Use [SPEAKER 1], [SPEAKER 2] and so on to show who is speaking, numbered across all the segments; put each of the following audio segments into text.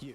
[SPEAKER 1] You.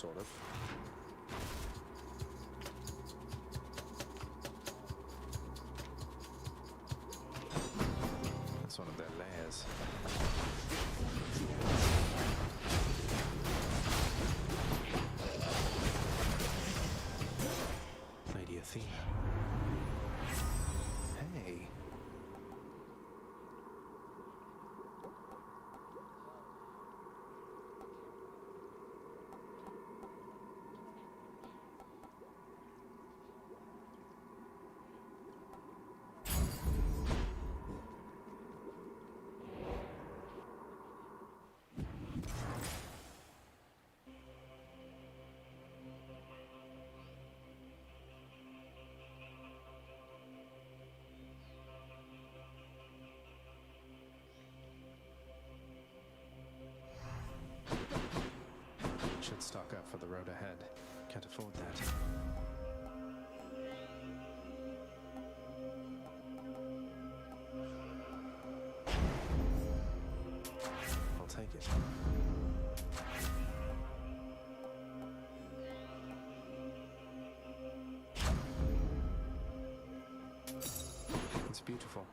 [SPEAKER 2] sort of. That's one of their layers. Should stock up for the road ahead. Can't afford that. I'll take it. It's beautiful.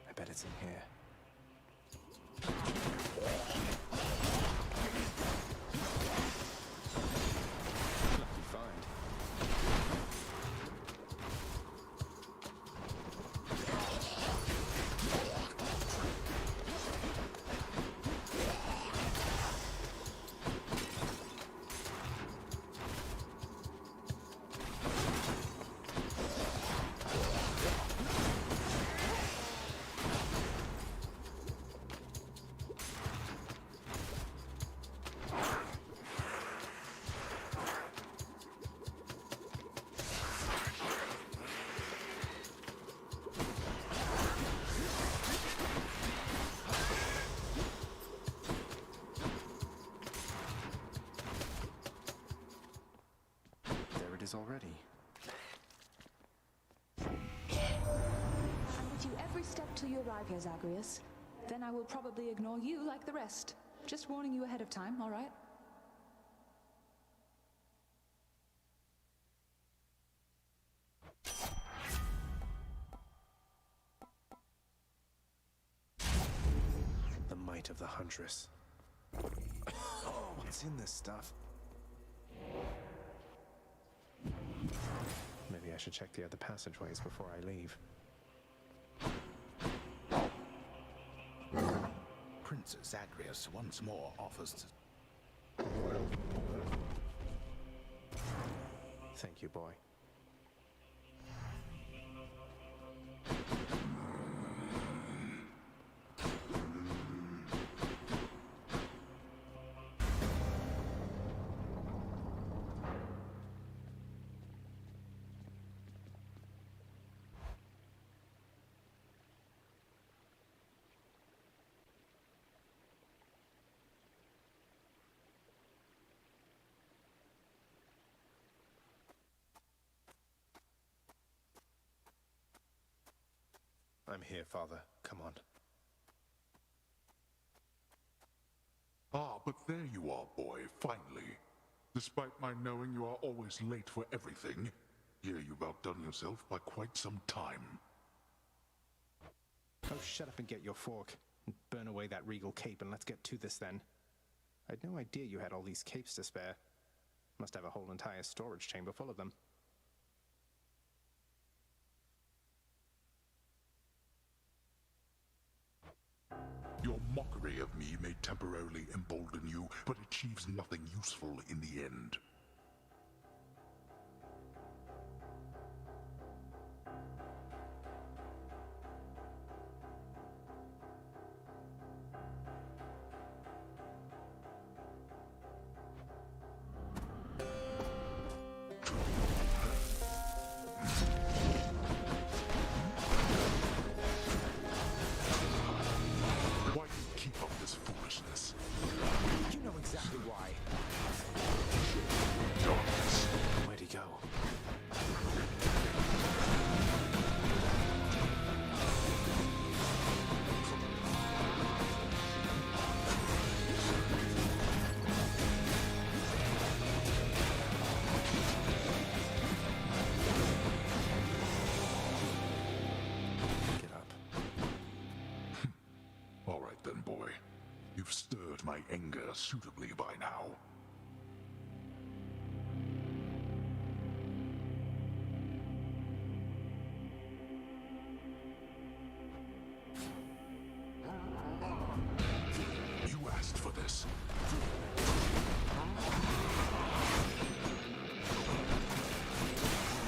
[SPEAKER 2] I bet it's in here. Lucky find. Already.
[SPEAKER 1] I'm with you every step till you arrive here, Zagreus. Then I will probably ignore you like the rest. Just warning you ahead of time, all right?
[SPEAKER 2] The might of the Huntress. What's in this stuff? Maybe I should check the other passageways before I leave.
[SPEAKER 3] Prince Zagreus once more offers to...
[SPEAKER 2] Thank you, boy. I'm here, Father. Come on.
[SPEAKER 4] Ah, but there you are, boy, finally. Despite my knowing you are always late for everything, here you've outdone yourself by quite some time.
[SPEAKER 2] Oh, shut up and get your fork. And burn away that regal cape and let's get to this then. I'd no idea you had all these capes to spare. Must have a whole entire storage chamber full of them.
[SPEAKER 4] Your mockery of me may temporarily embolden you, but achieves nothing useful in the end. You've stirred my anger suitably by now. You asked for this.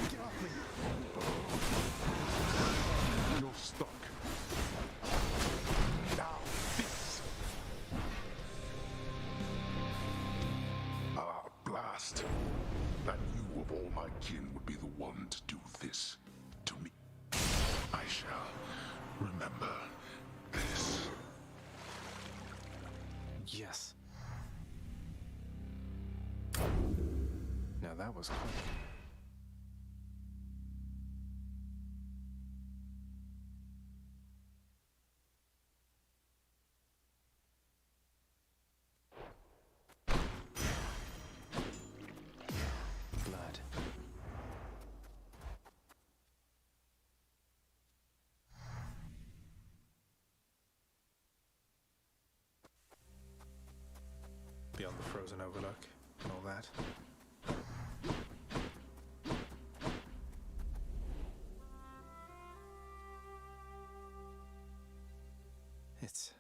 [SPEAKER 2] Get off me!
[SPEAKER 4] You're stuck. Now, this. Ah, blast. That you of all my kin would be the one to do this to me. I shall remember this.
[SPEAKER 2] Yes. Now that was quick. Blood. Beyond the frozen overlook and all that. It's...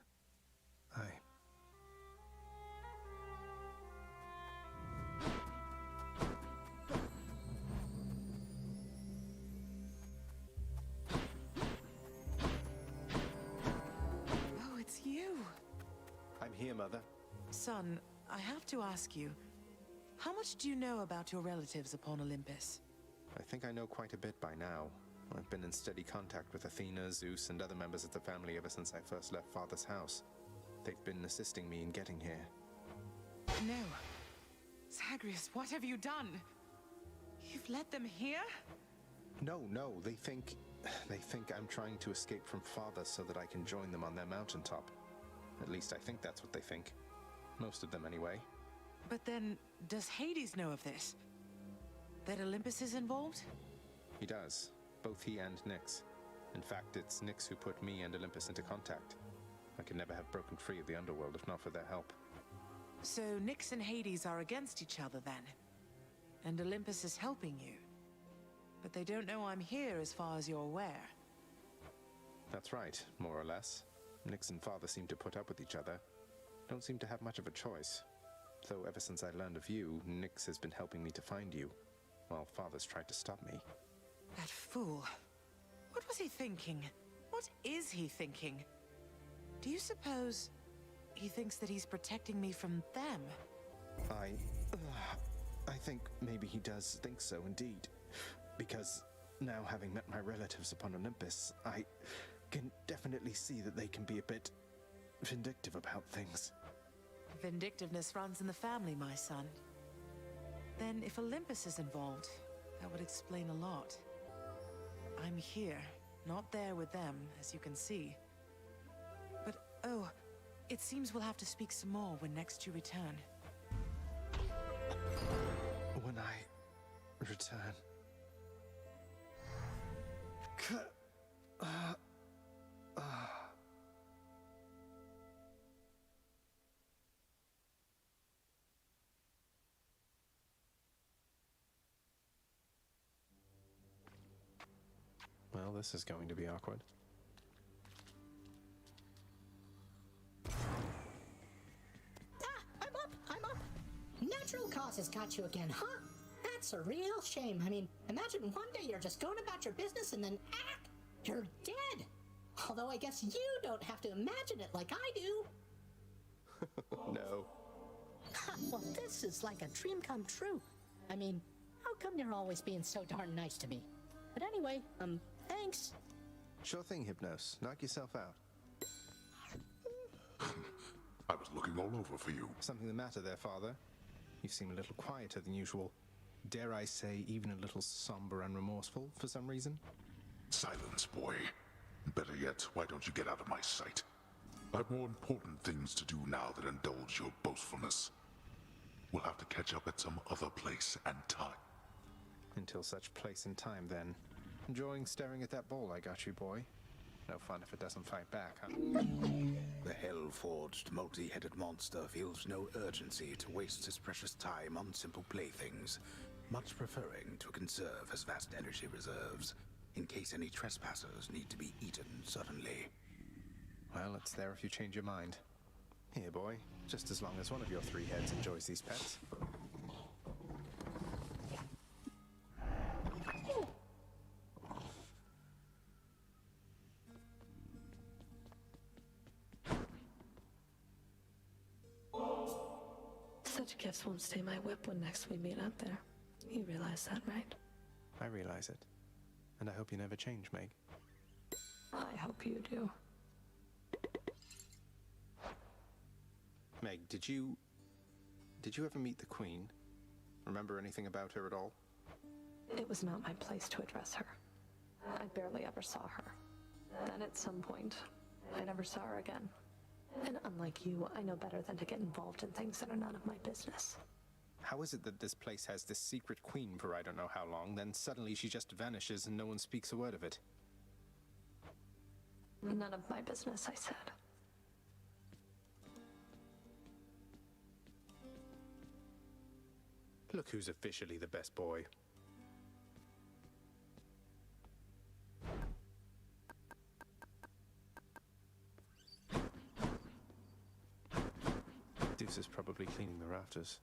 [SPEAKER 5] Oh, it's you.
[SPEAKER 2] I'm here, Mother.
[SPEAKER 5] Son, I have to ask you, how much do you know about your relatives upon Olympus?
[SPEAKER 2] I think I know quite a bit by now. I've been in steady contact with Athena, Zeus, and other members of the family ever since I first left Father's house. They've been assisting me in getting here.
[SPEAKER 5] No. Zagreus, what have you done? You've led them here?
[SPEAKER 2] No, they think I'm trying to escape from Father so that I can join them on their mountaintop. At least I think that's what they think. Most of them, anyway.
[SPEAKER 5] But then, does Hades know of this? That Olympus is involved?
[SPEAKER 2] He does. Both he and Nyx. In fact, it's Nyx who put me and Olympus into contact. I could never have broken free of the underworld if not for their help.
[SPEAKER 5] So Nyx and Hades are against each other then? And Olympus is helping you? But they don't know I'm here as far as you're aware.
[SPEAKER 2] That's right, more or less. Nyx and Father seem to put up with each other. Don't seem to have much of a choice. Though ever since I learned of you, Nyx has been helping me to find you, while Father's tried to stop me.
[SPEAKER 5] That fool. What was he thinking? What is he thinking? Do you suppose he thinks that he's protecting me from them?
[SPEAKER 2] I think maybe he does think so indeed. Because now having met my relatives upon Olympus, I can definitely see that they can be a bit vindictive about things.
[SPEAKER 5] Vindictiveness runs in the family, my son. Then if Olympus is involved, that would explain a lot. I'm here, not there with them, as you can see. But, oh, it seems we'll have to speak some more when next you return.
[SPEAKER 2] When I return... Well, this is going to be awkward.
[SPEAKER 6] I'm up. Natural causes got you again, huh? That's a real shame. I mean, imagine one day you're just going about your business and then, you're dead. Although I guess you don't have to imagine it like I do.
[SPEAKER 2] No.
[SPEAKER 6] Well, this is like a dream come true. I mean, how come you're always being so darn nice to me? But anyway, thanks.
[SPEAKER 2] Sure thing, Hypnos. Knock yourself out.
[SPEAKER 4] I was looking all over for you.
[SPEAKER 2] Something the matter there, Father? You seem a little quieter than usual. Dare I say, even a little somber and remorseful for some reason?
[SPEAKER 4] Silence, boy. Better yet, why don't you get out of my sight? I've more important things to do now than indulge your boastfulness. We'll have to catch up at some other place and time.
[SPEAKER 2] Until such place and time, then. Enjoying staring at that ball I got you, boy. No fun if it doesn't fight back, huh?
[SPEAKER 3] The hell-forged, multi-headed monster feels no urgency to waste his precious time on simple playthings, much preferring to conserve his vast energy reserves, in case any trespassers need to be eaten suddenly.
[SPEAKER 2] Well, it's there if you change your mind. Here, boy. Just as long as one of your three heads enjoys these pets.
[SPEAKER 7] Such gifts won't stay my whip when next we meet out there. You realize that, right?
[SPEAKER 2] I realize it. And I hope you never change, Meg.
[SPEAKER 7] I hope you do.
[SPEAKER 2] Meg, did you ever meet the Queen? Remember anything about her at all?
[SPEAKER 7] It was not my place to address her. I barely ever saw her. Then at some point, I never saw her again. And unlike you, I know better than to get involved in things that are none of my business.
[SPEAKER 2] How is it that this place has this secret queen for I don't know how long, then suddenly she just vanishes and no one speaks a word of it?
[SPEAKER 7] None of my business, I said.
[SPEAKER 2] Look who's officially the best boy. Deuce is probably cleaning the rafters.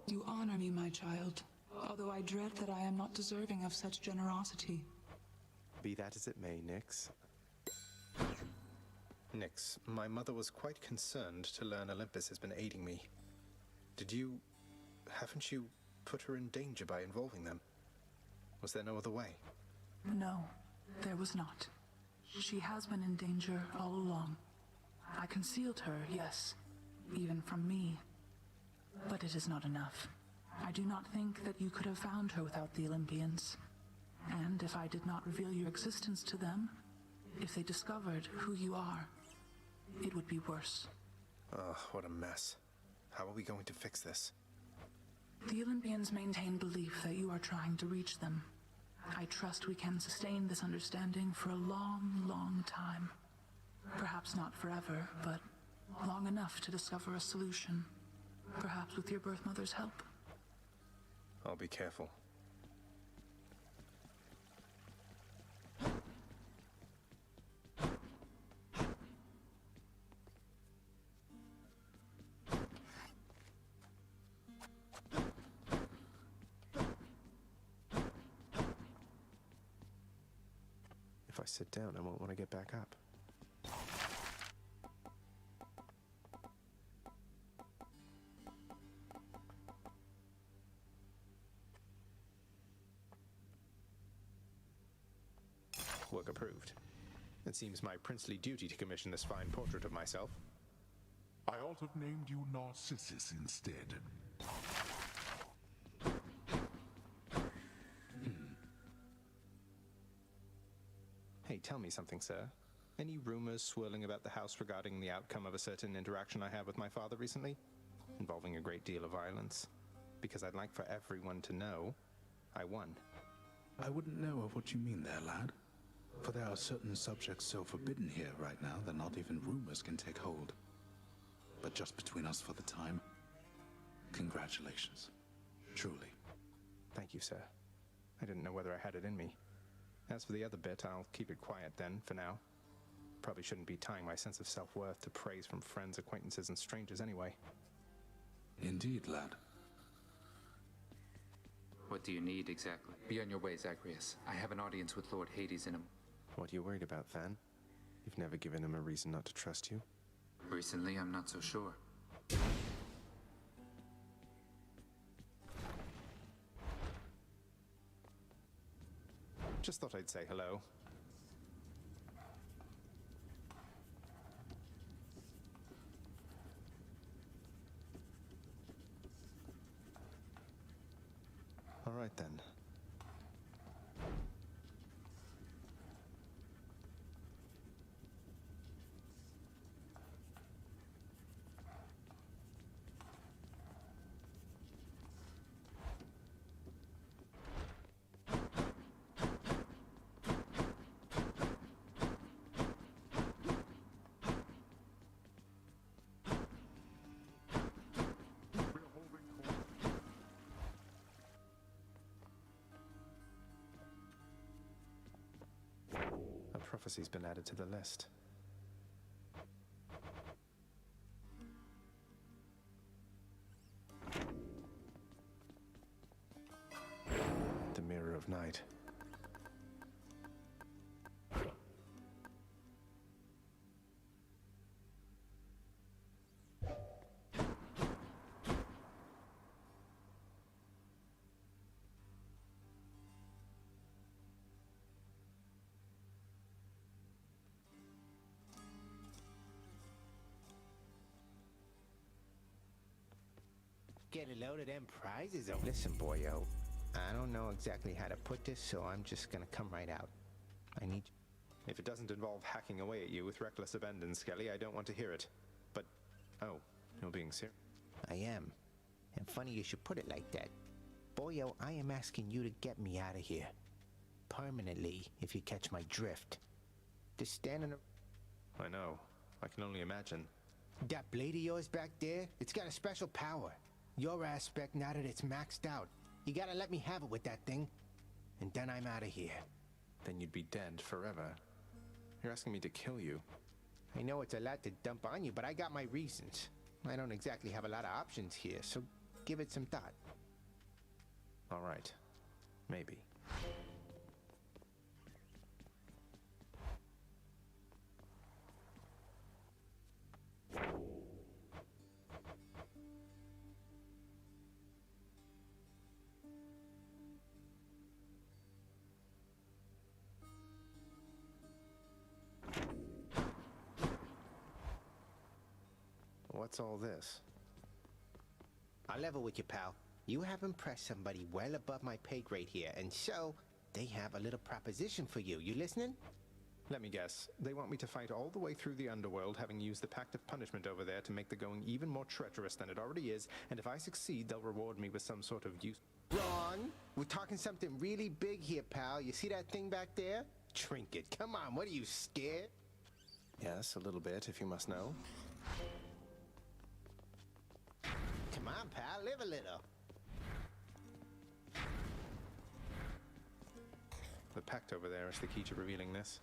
[SPEAKER 8] You honor me, my child, although I dread that I am not deserving of such generosity.
[SPEAKER 2] Be that as it may, Nyx. Nyx, my mother was quite concerned to learn Olympus has been aiding me. Haven't you put her in danger by involving them? Was there no other way?
[SPEAKER 8] No, there was not. She has been in danger all along. I concealed her, yes, even from me. But it is not enough. I do not think that you could have found her without the Olympians. And if I did not reveal your existence to them, if they discovered who you are, it would be worse.
[SPEAKER 2] Ugh, what a mess. How are we going to fix this?
[SPEAKER 8] The Olympians maintain belief that you are trying to reach them. I trust we can sustain this understanding for a long, long time. Perhaps not forever, but long enough to discover a solution. Perhaps with your birth mother's help.
[SPEAKER 2] I'll be careful. If I sit down, I won't want to get back up. Work approved. It seems my princely duty to commission this fine portrait of myself.
[SPEAKER 4] I ought to have named you Narcissus instead.
[SPEAKER 2] Hey, tell me something, sir. Any rumors swirling about the house regarding the outcome of a certain interaction I had with my father recently? Involving a great deal of violence? Because I'd like for everyone to know I won.
[SPEAKER 3] I wouldn't know of what you mean there, lad. For there are certain subjects so forbidden here right now that not even rumors can take hold. But just between us for the time, congratulations. Truly.
[SPEAKER 2] Thank you, sir. I didn't know whether I had it in me. As for the other bit, I'll keep it quiet then, for now. Probably shouldn't be tying my sense of self-worth to praise from friends, acquaintances, and strangers anyway.
[SPEAKER 3] Indeed, lad.
[SPEAKER 9] What do you need exactly? Be on your way, Zagreus. I have an audience with Lord Hades in him.
[SPEAKER 2] What are you worried about, Van? You've never given him a reason not to trust you.
[SPEAKER 9] Recently, I'm not so sure.
[SPEAKER 2] Just thought I'd say hello. All right then. A prophecy's been added to the list. The Mirror of Night.
[SPEAKER 10] get a load of them prizes. Listen, boyo, I don't know exactly how to put this, so I'm just gonna come right out. I need...
[SPEAKER 2] If it doesn't involve hacking away at you with reckless abandon, Skelly, I don't want to hear it. But, oh, you're being serious.
[SPEAKER 10] I am. And funny you should put it like that. Boyo, I am asking you to get me out of here. Permanently, if you catch my drift. Just standing...
[SPEAKER 2] I know. I can only imagine.
[SPEAKER 10] That blade of yours back there, it's got a special power. Your aspect, now that it's maxed out. You gotta let me have it with that thing. And then I'm out of here.
[SPEAKER 2] Then you'd be dead forever. You're asking me to kill you.
[SPEAKER 10] I know it's a lot to dump on you, but I got my reasons. I don't exactly have a lot of options here, so give it some thought.
[SPEAKER 2] All right. Maybe. What's all this?
[SPEAKER 10] I'll level with you, pal. You have impressed somebody well above my pay grade here, and so they have a little proposition for you. You listening?
[SPEAKER 2] Let me guess. They want me to fight all the way through the underworld, having used the Pact of Punishment over there to make the going even more treacherous than it already is, and if I succeed, they'll reward me with some sort of use...
[SPEAKER 10] Wrong! We're talking something really big here, pal. You see that thing back there? Trinket. Come on, what are you, scared?
[SPEAKER 2] Yes, a little bit, if you must know.
[SPEAKER 10] Come on, pal, live a little.
[SPEAKER 2] The pact over there is the key to revealing this.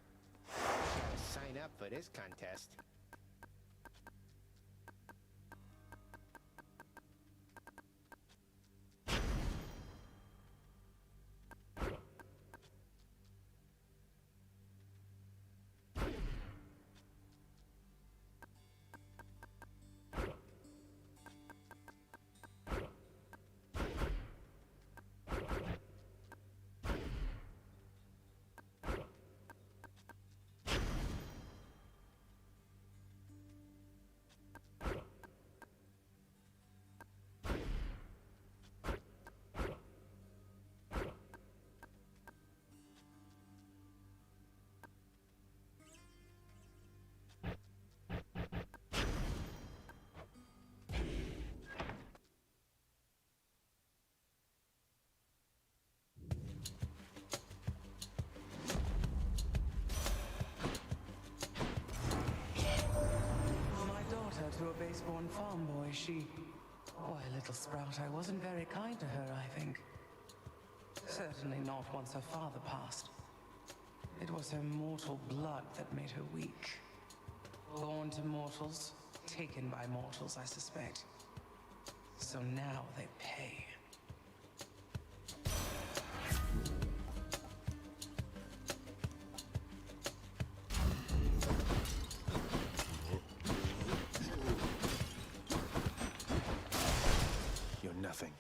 [SPEAKER 10] Gotta sign up for this contest.
[SPEAKER 5] To a base-born farm boy, she... Why, little sprout, I wasn't very kind to her, I think. Certainly not once her father passed. It was her mortal blood that made her weak. Born to mortals, taken by mortals, I suspect. So now they pay.
[SPEAKER 2] Nothing.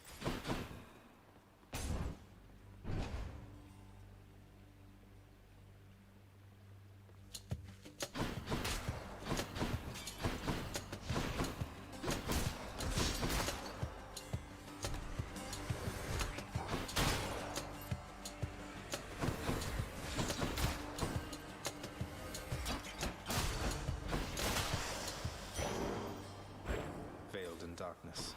[SPEAKER 2] Veiled in darkness.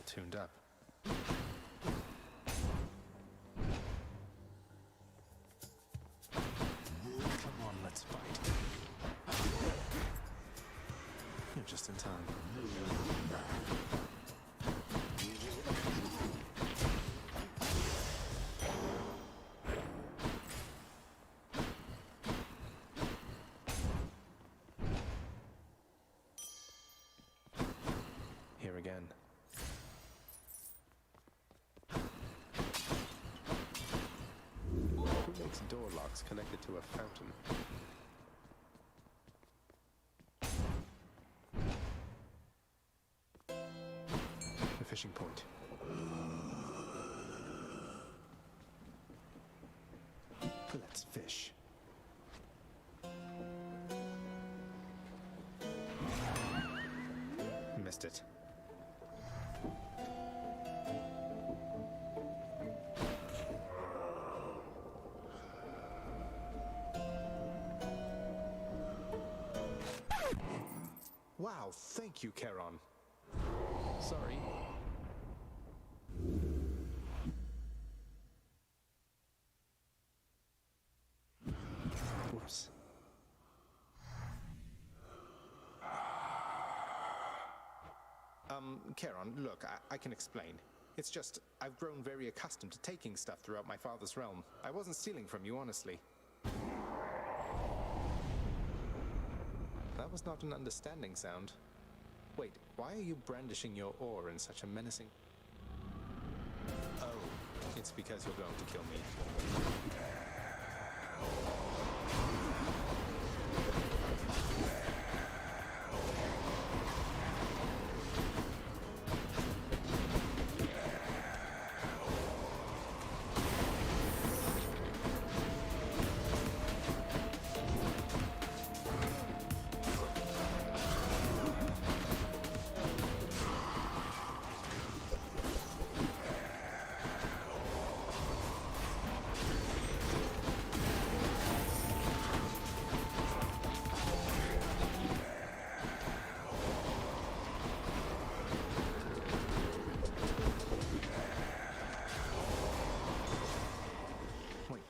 [SPEAKER 2] tuned up. Come on, let's fight. You're just in time. Here again. Who makes door locks connected to a fountain? The fishing point. Let's fish. Missed it. Wow, thank you, Charon. Sorry. Whoops. Charon, look, I can explain. It's just, I've grown very accustomed to taking stuff throughout my father's realm. I wasn't stealing from you, honestly. That was not an understanding sound. Wait, why are you brandishing your oar in such a menacing... Oh, it's because you're going to kill me.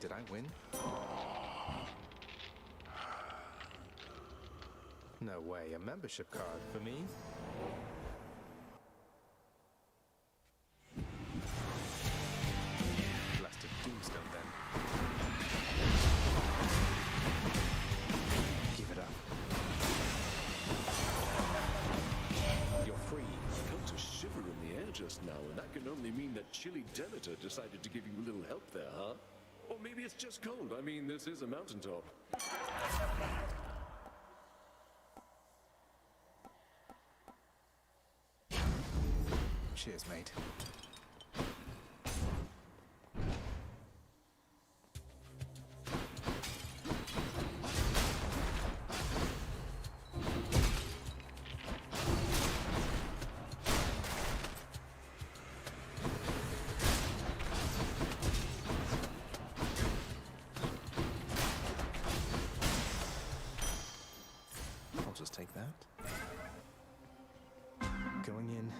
[SPEAKER 2] Did I win? No way, a membership card for me? Blasted Doomstone then. Give it up. You're free.
[SPEAKER 11] I felt a shiver in the air just now, and that can only mean that Chili Demeter decided to give you a little help there, huh? Or maybe it's just cold. I mean, this is a mountaintop.
[SPEAKER 2] Cheers, mate. Just take that. Going in.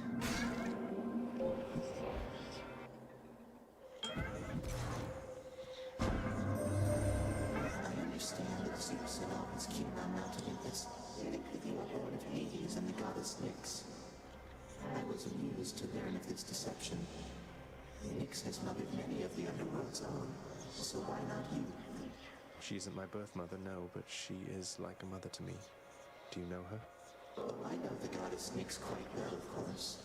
[SPEAKER 12] I understand that Zeus and all his kin on Mount Olympus linked with the Lord of Hades and the goddess Nyx. I was amused to learn of this deception. Nyx has mothered many of the underworld's own, so why not you?
[SPEAKER 2] She isn't my birth mother, no, but she is like a mother to me. Do you know her?
[SPEAKER 12] Oh, I know the goddess Nyx quite well, of course.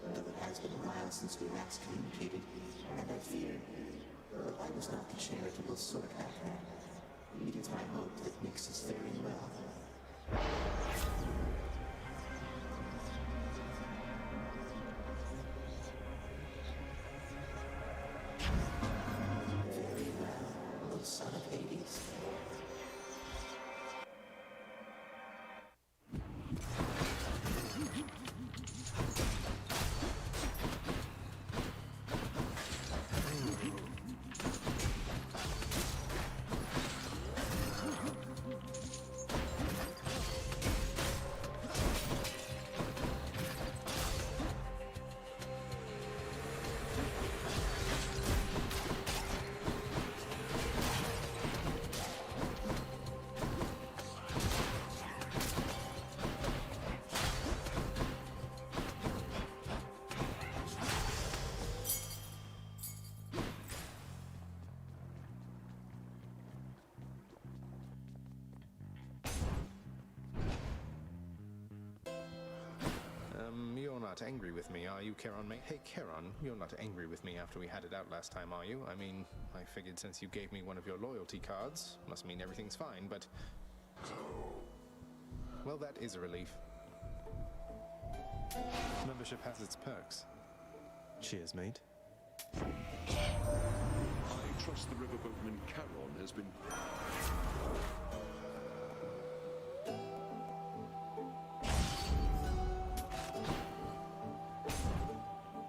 [SPEAKER 12] Though it has been a while since we last communicated, and I fear I was not the charitable sort after all. It is my hope that Nyx is faring well. Very well, O son of Hades.
[SPEAKER 2] not angry with me, are you, Charon? Hey, Charon, you're not angry with me after we had it out last time, are you? I mean, I figured since you gave me one of your loyalty cards, must mean everything's fine, but... Well, that is a relief. Membership has its perks. Cheers, mate.
[SPEAKER 11] I trust the riverboatman Charon has been...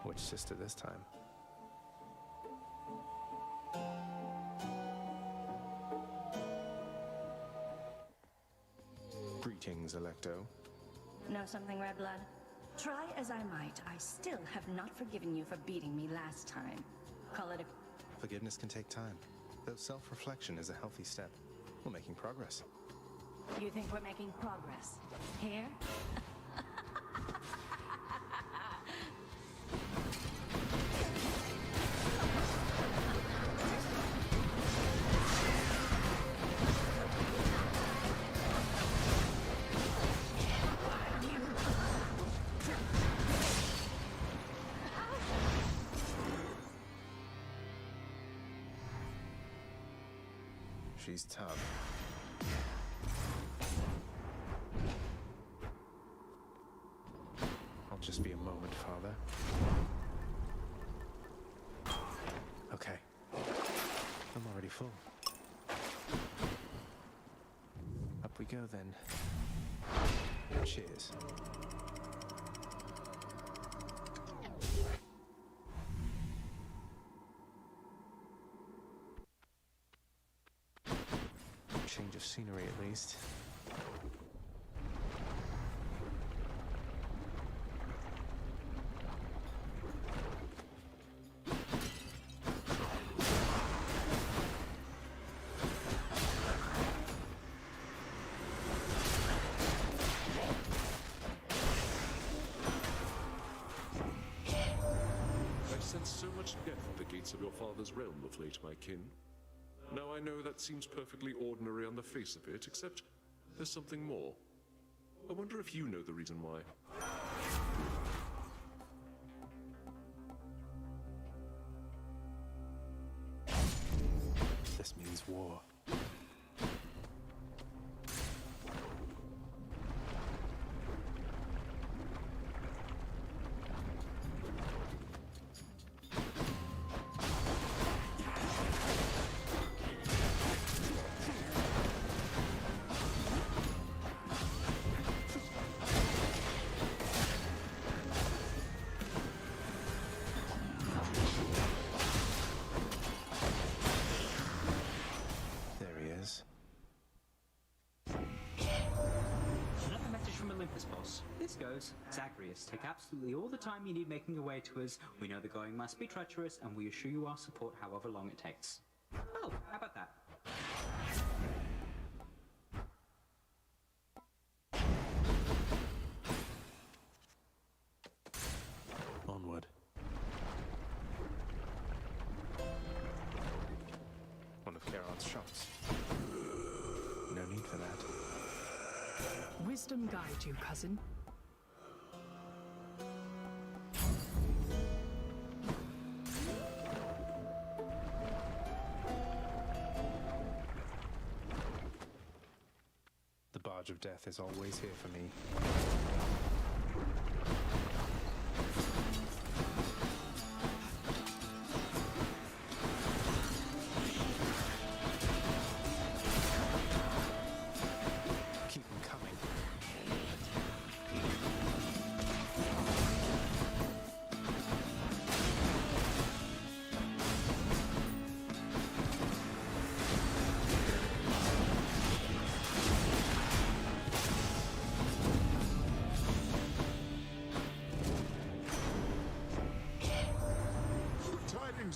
[SPEAKER 2] Which sister this time? Greetings, Electo.
[SPEAKER 13] Know something, Red Blood? Try as I might, I still have not forgiven you for beating me last time. Call it a...
[SPEAKER 2] Forgiveness can take time, though self-reflection is a healthy step. We're making progress.
[SPEAKER 13] You think we're making progress? Here?
[SPEAKER 2] She's tough. I'll just be a moment, Father. Okay. I'm already full. Up we go then. Cheers. Change of scenery at least.
[SPEAKER 11] I've sensed so much death at the gates of your father's realm of late, my kin. Now I know that seems perfectly ordinary on the face of it, except there's something more. I wonder if you know the reason why.
[SPEAKER 2] This means war.
[SPEAKER 14] Another message from Olympus, boss. This goes, Zagreus, take absolutely all the time you need making your way to us. We know the going must be treacherous, and we assure you our support however long it takes. Oh, how about that?
[SPEAKER 2] Onward. One of Charon's shops. No need for that.
[SPEAKER 15] Wisdom guide you, cousin.
[SPEAKER 2] The Barge of Death is always here for me.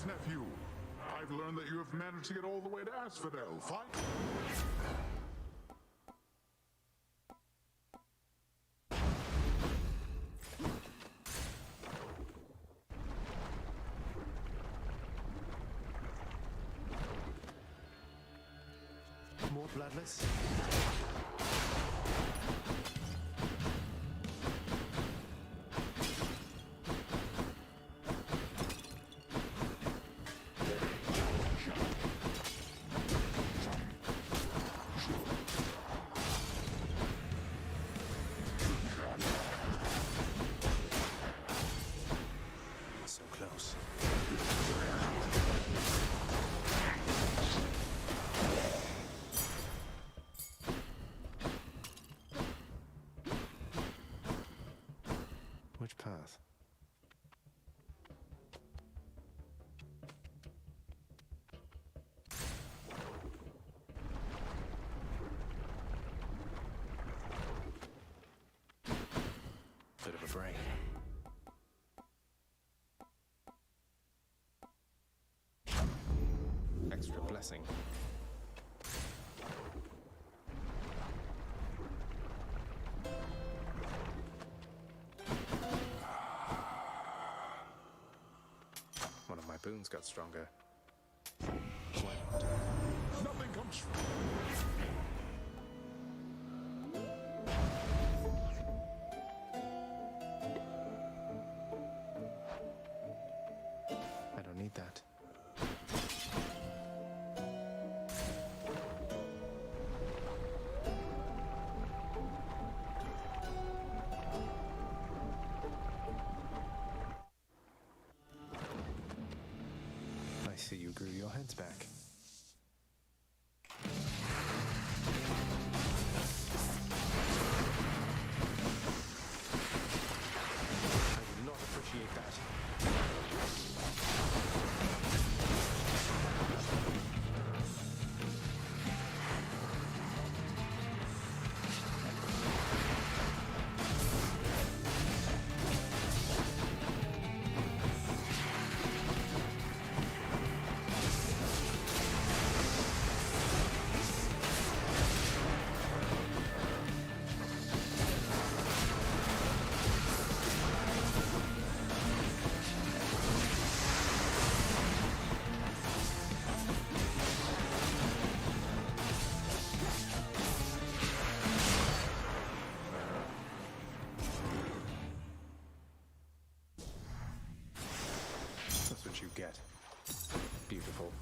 [SPEAKER 4] Nephew, I've learned that you have managed to get all the way to Asphodel. Fine.
[SPEAKER 2] More bloodless? blessing. One of my boons got stronger. Why not?
[SPEAKER 4] Nothing comes.
[SPEAKER 2] I don't need that. I see you grew your heads back. I did not appreciate that. That's what you get. Beautiful.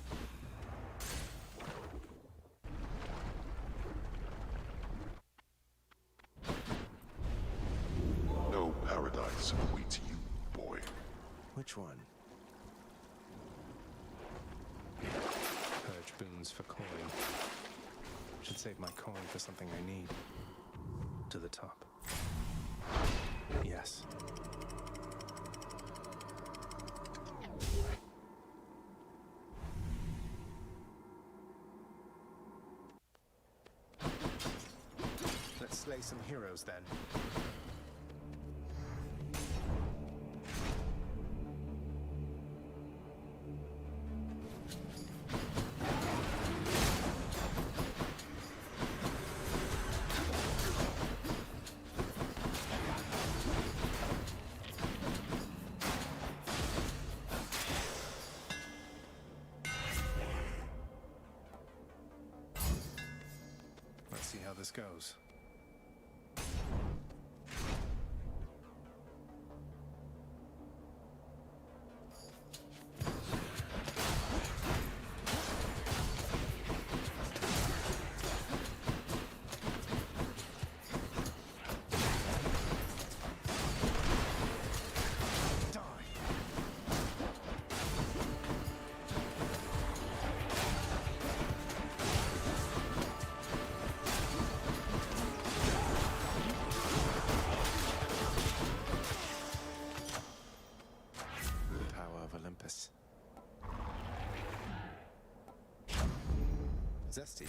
[SPEAKER 4] No paradise awaits you, boy.
[SPEAKER 2] Which one? Purge boons for coin. Should save my coin for something I need. To the top. Yes. Let's slay some heroes then. Let's see how this goes. Zesty.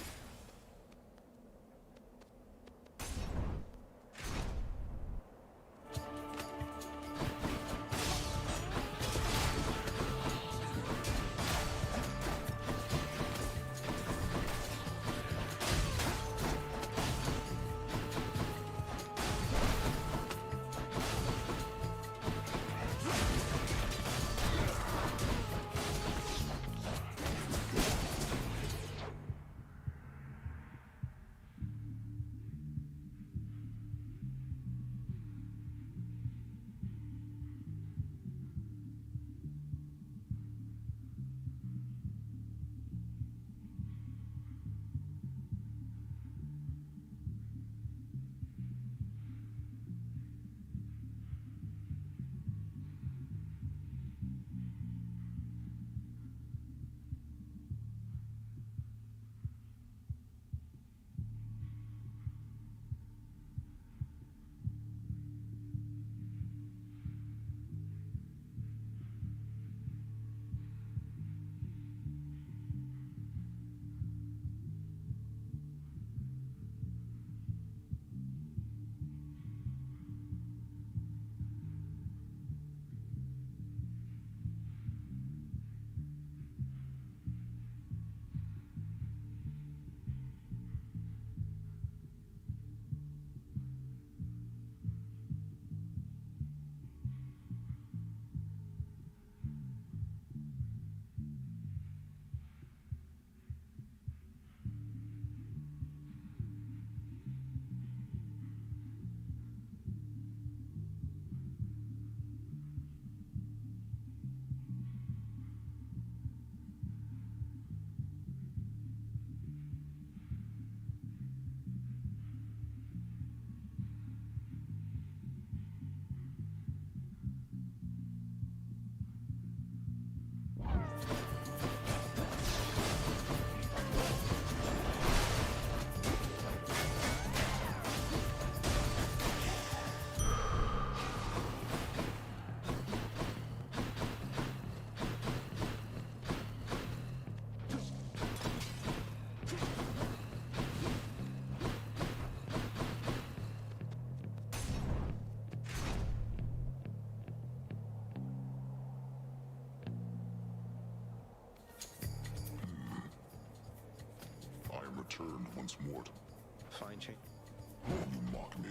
[SPEAKER 4] returned once more to...
[SPEAKER 2] Fine, Shane.
[SPEAKER 4] You mock me,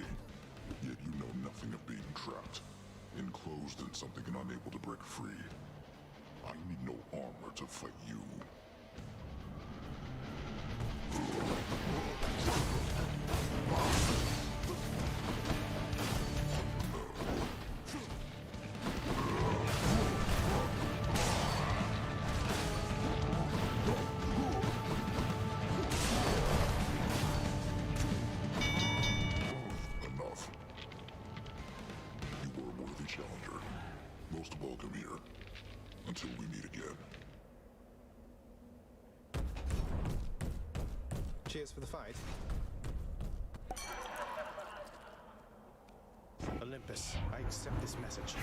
[SPEAKER 4] yet you know nothing of being trapped, enclosed in something and unable to break free. I need no armor to fight you. Enough. You were a worthy challenger. Most welcome here. Until we meet again.
[SPEAKER 2] Cheers for the fight. Olympus, I accept this message.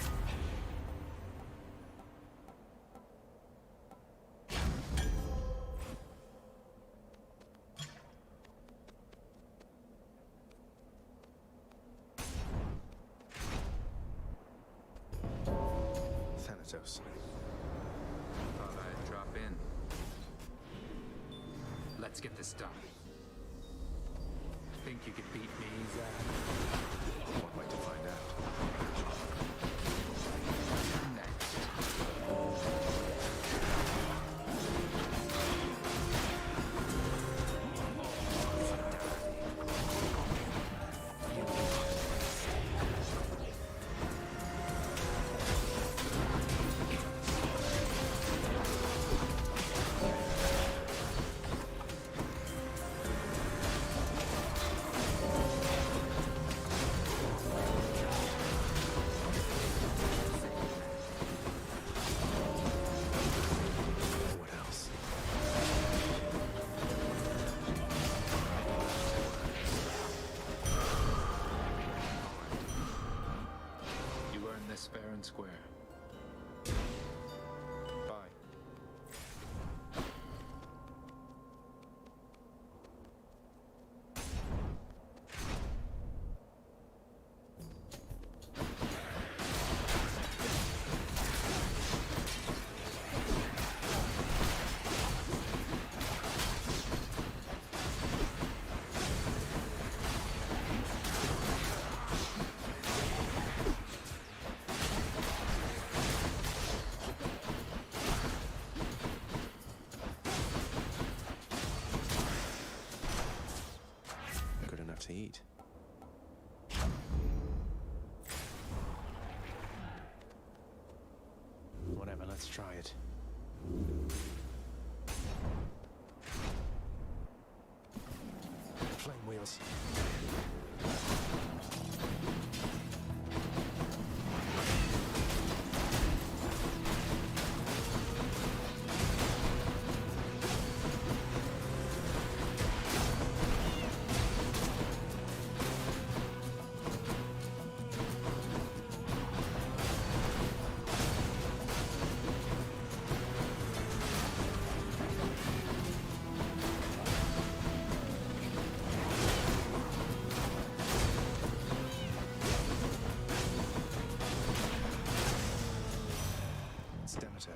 [SPEAKER 2] Thanatos.
[SPEAKER 9] Thought I'd drop in. Let's get this done. Think you could beat me, Zack?
[SPEAKER 2] One way to find out.
[SPEAKER 9] Fair and square.
[SPEAKER 2] Bye. Good enough to eat. Whatever, let's try it. Flame wheels. Demeter.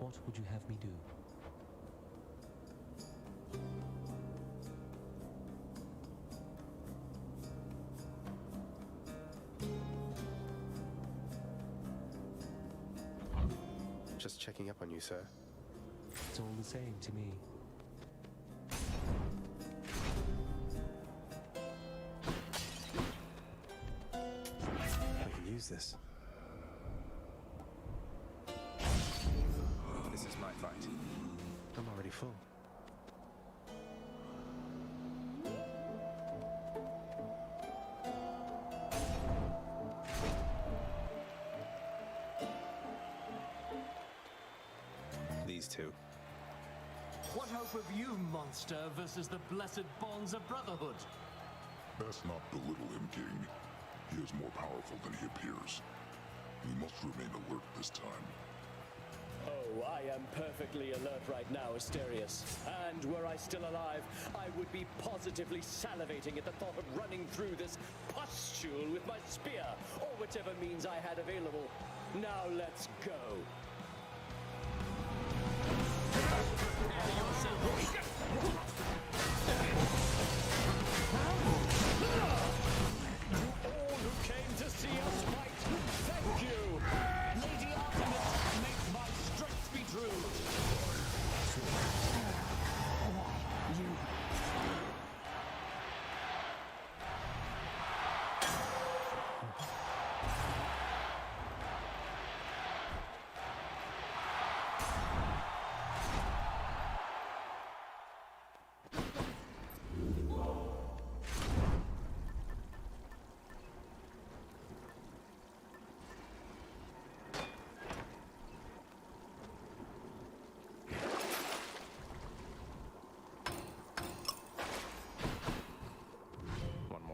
[SPEAKER 16] What would you have me do?
[SPEAKER 2] Just checking up on you, sir.
[SPEAKER 16] It's all the same to me.
[SPEAKER 2] I can use this. This is my fight. I'm already full. These two.
[SPEAKER 17] What hope have you, monster, versus the blessed bonds of brotherhood?
[SPEAKER 4] Best not belittle him, King. He is more powerful than he appears. We must remain alert this time.
[SPEAKER 17] Oh, I am perfectly alert right now, Asterius. And were I still alive, I would be positively salivating at the thought of running through this pustule with my spear, or whichever means I had available. Now let's go. All who came to see us fight, thank you! Lady Artemis, make my strength be true!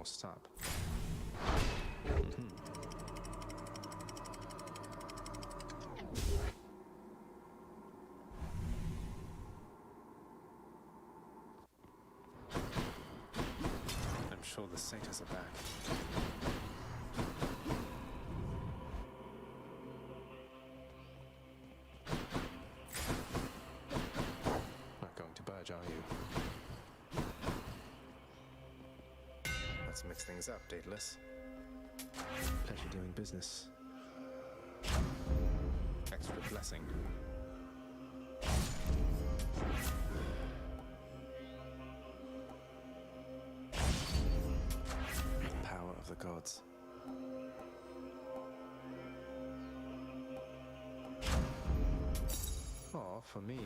[SPEAKER 2] Stop. I'm sure the satyrs are back. Not going to budge, are you? Let's mix things up, Daedalus. Pleasure doing business. Extra blessing. Power of the gods. Oh, for me.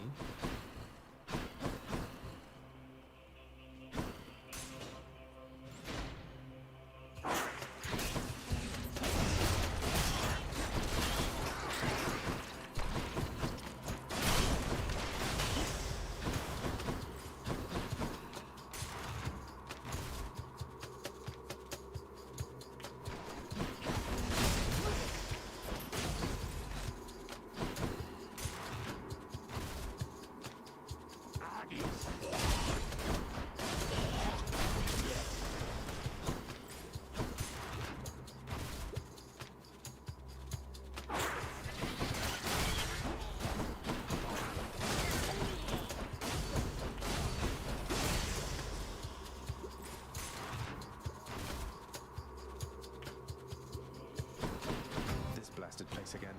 [SPEAKER 2] Place again.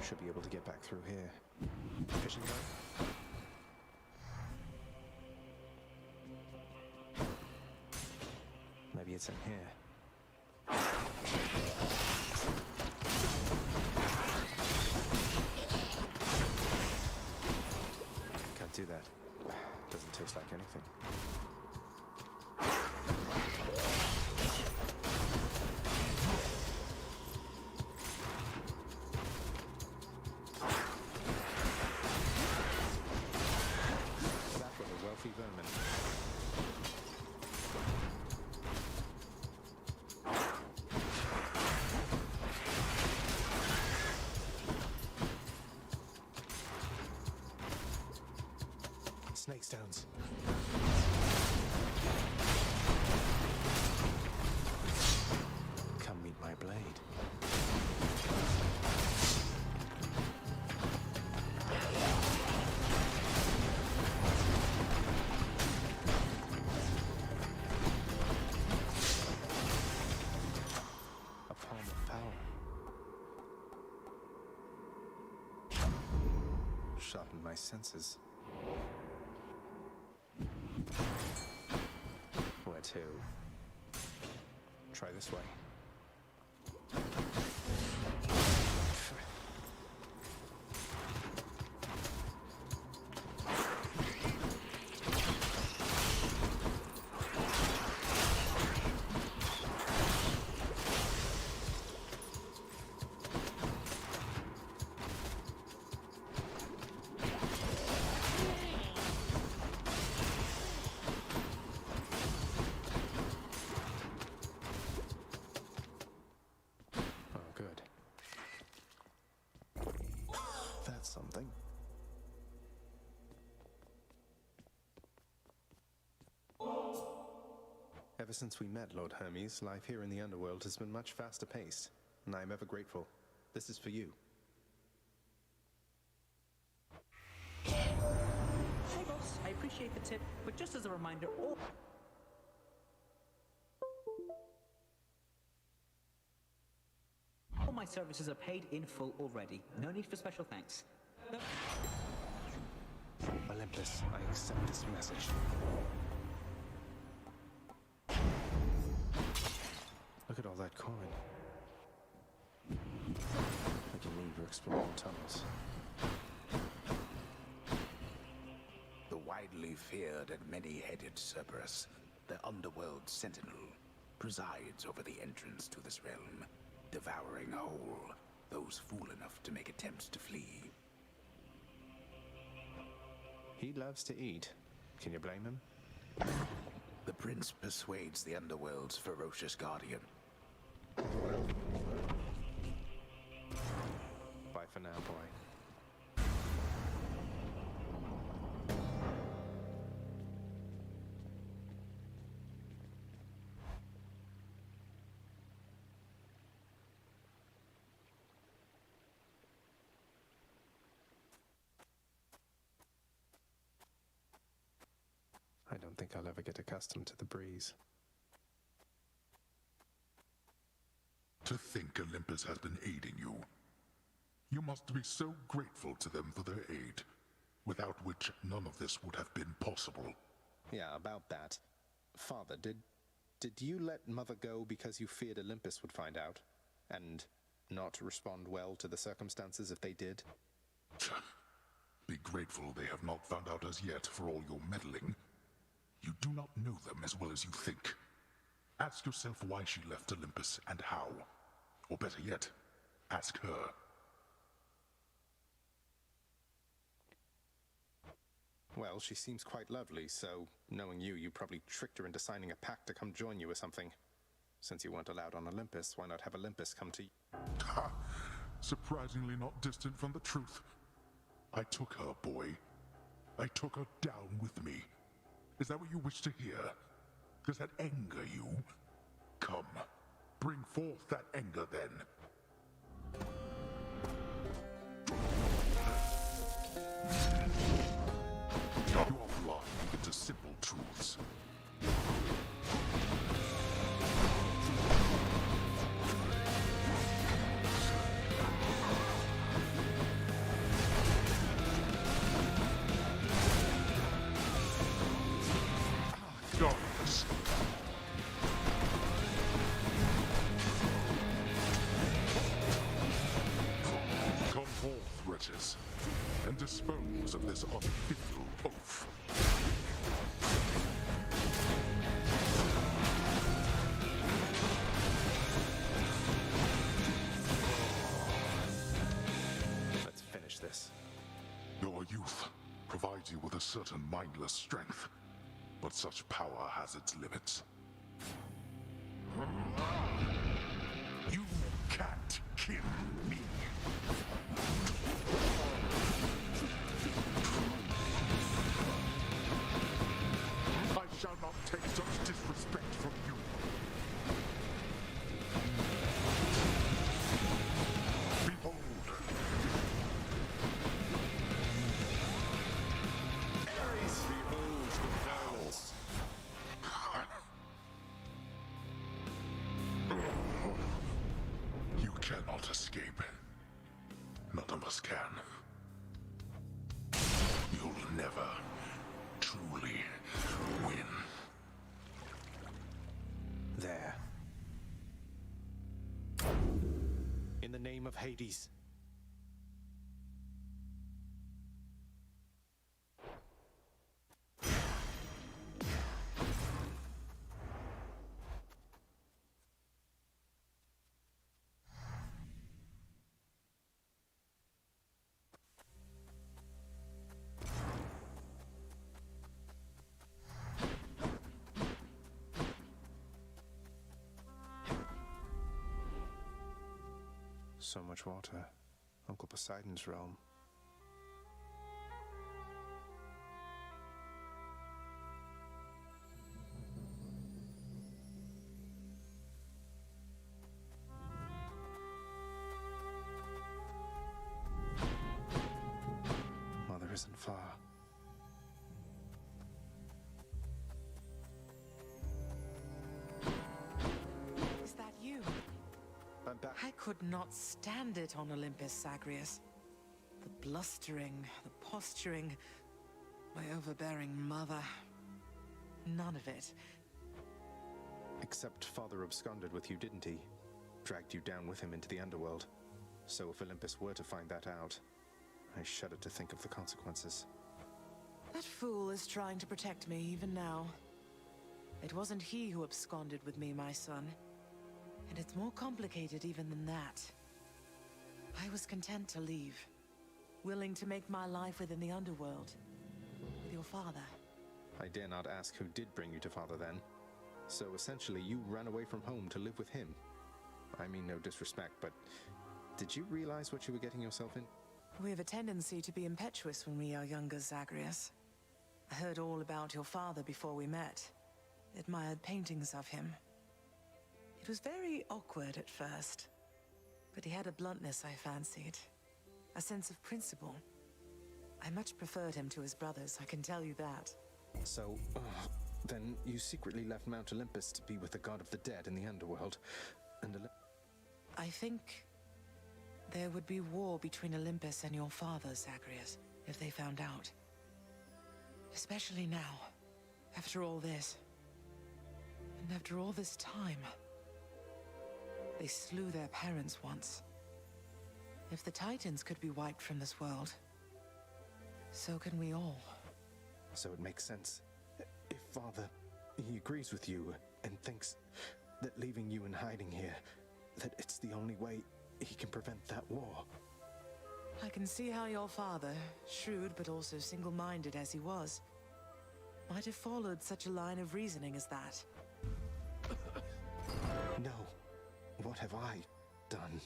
[SPEAKER 2] Should be able to get back through here. Fishing line? Maybe it's in here. Can't do that. Doesn't taste like anything. Snake stones. Come meet my blade. A palm of power. Sharpen my senses. Where to? Try this way. something. Ever since we met, Lord Hermes, life here in the underworld has been much faster paced, and I am ever grateful. This is for you.
[SPEAKER 14] Hey boss, I appreciate the tip, but just as a reminder, all my services are paid in full already. No need for special thanks.
[SPEAKER 2] Olympus, I accept this message. Look at all that coin. I can leave or explore more tunnels.
[SPEAKER 3] The widely feared and many-headed Cerberus, the underworld sentinel, presides over the entrance to this realm, devouring whole those fool enough to make attempts to flee.
[SPEAKER 2] He loves to eat. Can you blame him?
[SPEAKER 3] The prince persuades the underworld's ferocious guardian.
[SPEAKER 2] Bye for now, boy. I don't think I'll ever get accustomed to the breeze.
[SPEAKER 4] To think Olympus has been aiding you. You must be so grateful to them for their aid, without which none of this would have been possible.
[SPEAKER 2] Yeah, about that. Father, did you let Mother go because you feared Olympus would find out? And not respond well to the circumstances if they did?
[SPEAKER 4] Be grateful they have not found out as yet for all your meddling. You do not know them as well as you think. Ask yourself why she left Olympus and how. Or better yet, ask her.
[SPEAKER 2] Well, she seems quite lovely, so knowing you, you probably tricked her into signing a pact to come join you or something. Since you weren't allowed on Olympus, why not have Olympus come to you?
[SPEAKER 4] Ha! Surprisingly not distant from the truth. I took her, boy. I took her down with me. Is that what you wish to hear? Does that anger you? Come, bring forth that anger then. You are blind even to simple truths. Darkness. Come forth, wretches, and dispose of this unfilial oaf.
[SPEAKER 2] Let's finish this.
[SPEAKER 4] Your youth provides you with a certain mindless strength, but such power has its limits. You can't kill me. I shall not take such disrespect from you. Behold.
[SPEAKER 17] Ares beholds the violence.
[SPEAKER 4] You cannot escape. None of us can. You'll never truly win.
[SPEAKER 2] There. In the name of Hades. So much water. Uncle Poseidon's realm.
[SPEAKER 5] could not stand it on Olympus, Zagreus. The blustering, the posturing, my overbearing mother. None of it.
[SPEAKER 2] Except Father absconded with you, didn't he? Dragged you down with him into the underworld. So if Olympus were to find that out, I shudder to think of the consequences.
[SPEAKER 5] That fool is trying to protect me even now. It wasn't he who absconded with me, my son. And it's more complicated even than that. I was content to leave, willing to make my life within the underworld, with your father.
[SPEAKER 2] I dare not ask who did bring you to Father then. So essentially you ran away from home to live with him. I mean no disrespect, but did you realize what you were getting yourself in?
[SPEAKER 5] We have a tendency to be impetuous when we are younger, Zagreus. I heard all about your father before we met. Admired paintings of him. It was very awkward at first, but he had a bluntness I fancied. A sense of principle. I much preferred him to his brothers, I can tell you that.
[SPEAKER 2] So, then you secretly left Mount Olympus to be with the god of the dead in the underworld, and
[SPEAKER 5] I think there would be war between Olympus and your father, Zagreus, if they found out. Especially now, after all this. And after all this time. They slew their parents once. If the Titans could be wiped from this world, so can we all.
[SPEAKER 2] So it makes sense. If Father, he agrees with you and thinks that leaving you in hiding here, that it's the only way he can prevent that war.
[SPEAKER 5] I can see how your father, shrewd but also single-minded as he was, might have followed such a line of reasoning as that.
[SPEAKER 2] No. What have I done?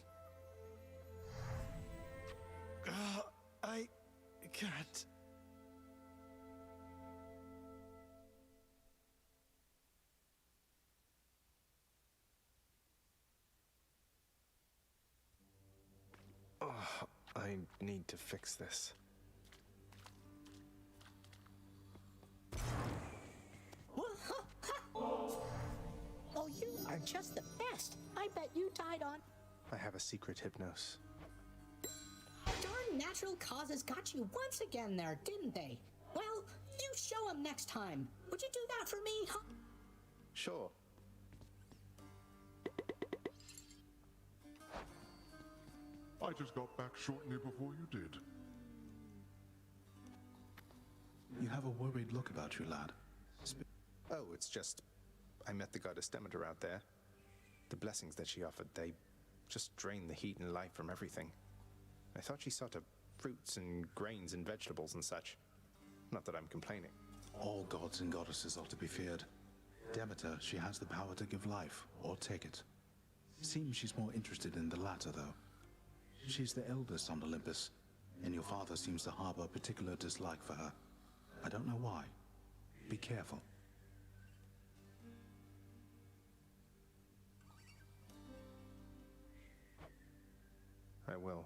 [SPEAKER 18] I can't.
[SPEAKER 2] I need to fix this.
[SPEAKER 6] Oh, you are just the best. I bet you died on...
[SPEAKER 2] I have a secret hypnos.
[SPEAKER 6] Darn natural causes got you once again there, didn't they? Well, you show them next time. Would you do that for me, huh?
[SPEAKER 2] Sure.
[SPEAKER 4] I just got back shortly before you did.
[SPEAKER 3] You have a worried look about you, lad.
[SPEAKER 2] Oh, it's just... I met the goddess Demeter out there. The blessings that she offered, they just drained the heat and life from everything. I thought she saw to fruits and grains and vegetables and such. Not that I'm complaining.
[SPEAKER 3] All gods and goddesses are to be feared. Demeter, she has the power to give life, or take it. Seems she's more interested in the latter, though. She's the eldest on Olympus, and your father seems to harbor a particular dislike for her. I don't know why. Be careful.
[SPEAKER 2] I will.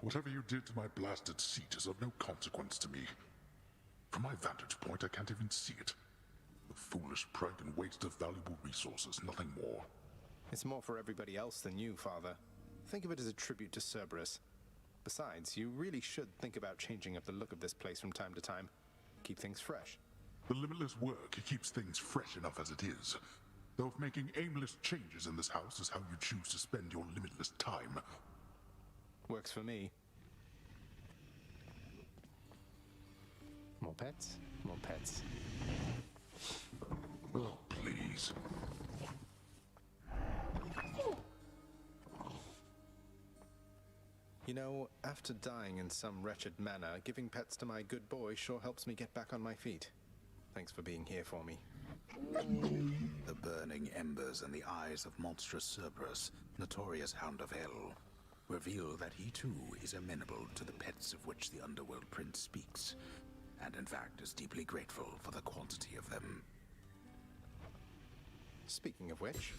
[SPEAKER 4] Whatever you did to my blasted seat is of no consequence to me. From my vantage point, I can't even see it. A foolish prank and waste of valuable resources, nothing more.
[SPEAKER 2] It's more for everybody else than you, Father. Think of it as a tribute to Cerberus. Besides, you really should think about changing up the look of this place from time to time. Keep things fresh.
[SPEAKER 4] The limitless work keeps things fresh enough as it is. Though if making aimless changes in this house is how you choose to spend your limitless time.
[SPEAKER 2] Works for me. More pets? More pets.
[SPEAKER 4] Oh, please.
[SPEAKER 2] You know, after dying in some wretched manner, giving pets to my good boy sure helps me get back on my feet. Thanks for being here for me.
[SPEAKER 3] The burning embers and the eyes of monstrous Cerberus, notorious Hound of Hell, reveal that he too is amenable to the pets of which the Underworld Prince speaks, and in fact is deeply grateful for the quantity of them.
[SPEAKER 2] Speaking of which...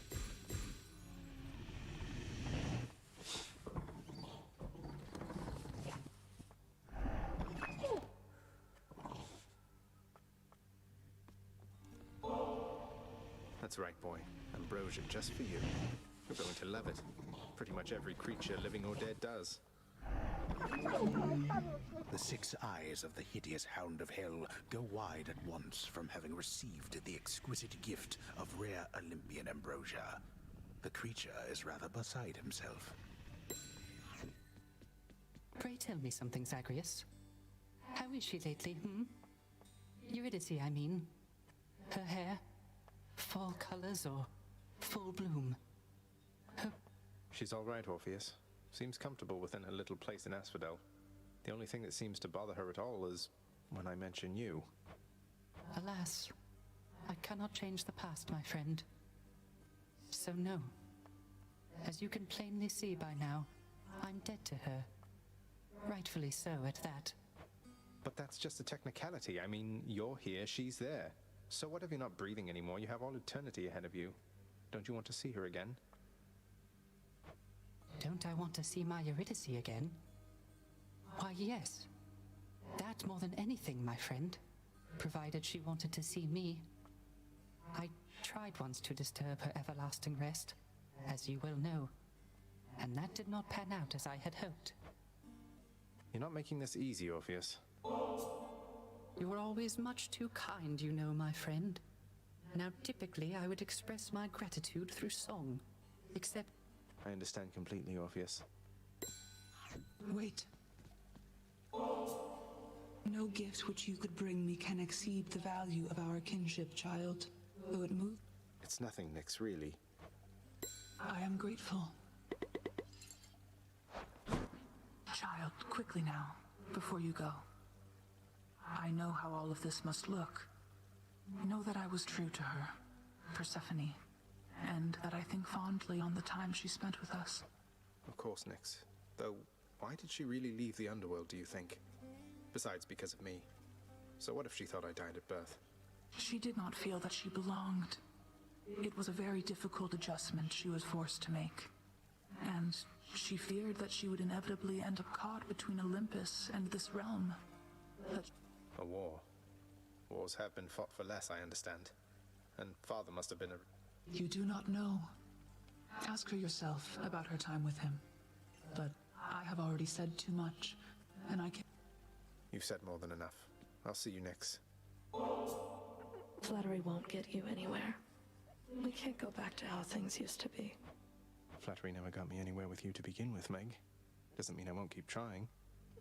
[SPEAKER 2] That's right, boy. Ambrosia just for you. You're going to love it. Pretty much every creature, living or dead, does.
[SPEAKER 3] The 6 eyes of the hideous Hound of Hell go wide at once from having received the exquisite gift of rare Olympian ambrosia. The creature is rather beside himself.
[SPEAKER 19] Pray tell me something, Zagreus. How is she lately, Eurydice, I mean. Her hair? Fall colors or full bloom?
[SPEAKER 2] She's all right, Orpheus. Seems comfortable within her little place in Asphodel. The only thing that seems to bother her at all is when I mention you.
[SPEAKER 19] Alas, I cannot change the past, my friend. So no. As you can plainly see by now, I'm dead to her. Rightfully so, at that.
[SPEAKER 2] But that's just a technicality. I mean, you're here, she's there. So what if you're not breathing anymore? You have all eternity ahead of you. Don't you want to see her again?
[SPEAKER 19] Don't I want to see my Eurydice again? Why, yes. That more than anything, my friend. Provided she wanted to see me. I tried once to disturb her everlasting rest, as you well know. And that did not pan out as I had hoped.
[SPEAKER 2] You're not making this easy, Orpheus.
[SPEAKER 19] You are always much too kind, you know, my friend. Now, typically, I would express my gratitude through song. Except...
[SPEAKER 2] I understand completely, Orpheus.
[SPEAKER 8] Wait. No gift which you could bring me can exceed the value of our kinship, child. Though it move...
[SPEAKER 2] It's nothing, Nyx, really.
[SPEAKER 8] I am grateful. Child, quickly now, before you go. I know how all of this must look. Know that I was true to her, Persephone, and that I think fondly on the time she spent with us.
[SPEAKER 2] Of course, Nyx. Though, why did she really leave the underworld, do you think? Besides, because of me. So what if she thought I died at birth?
[SPEAKER 8] She did not feel that she belonged. It was a very difficult adjustment she was forced to make. And she feared that she would inevitably end up caught between Olympus and this realm.
[SPEAKER 2] A war. Wars have been fought for less, I understand. And Father must have been a...
[SPEAKER 8] You do not know. Ask her yourself about her time with him. But I have already said too much, and I can't...
[SPEAKER 2] You've said more than enough. I'll see you next.
[SPEAKER 7] Flattery won't get you anywhere. We can't go back to how things used to be.
[SPEAKER 2] Flattery never got me anywhere with you to begin with, Meg. Doesn't mean I won't keep trying.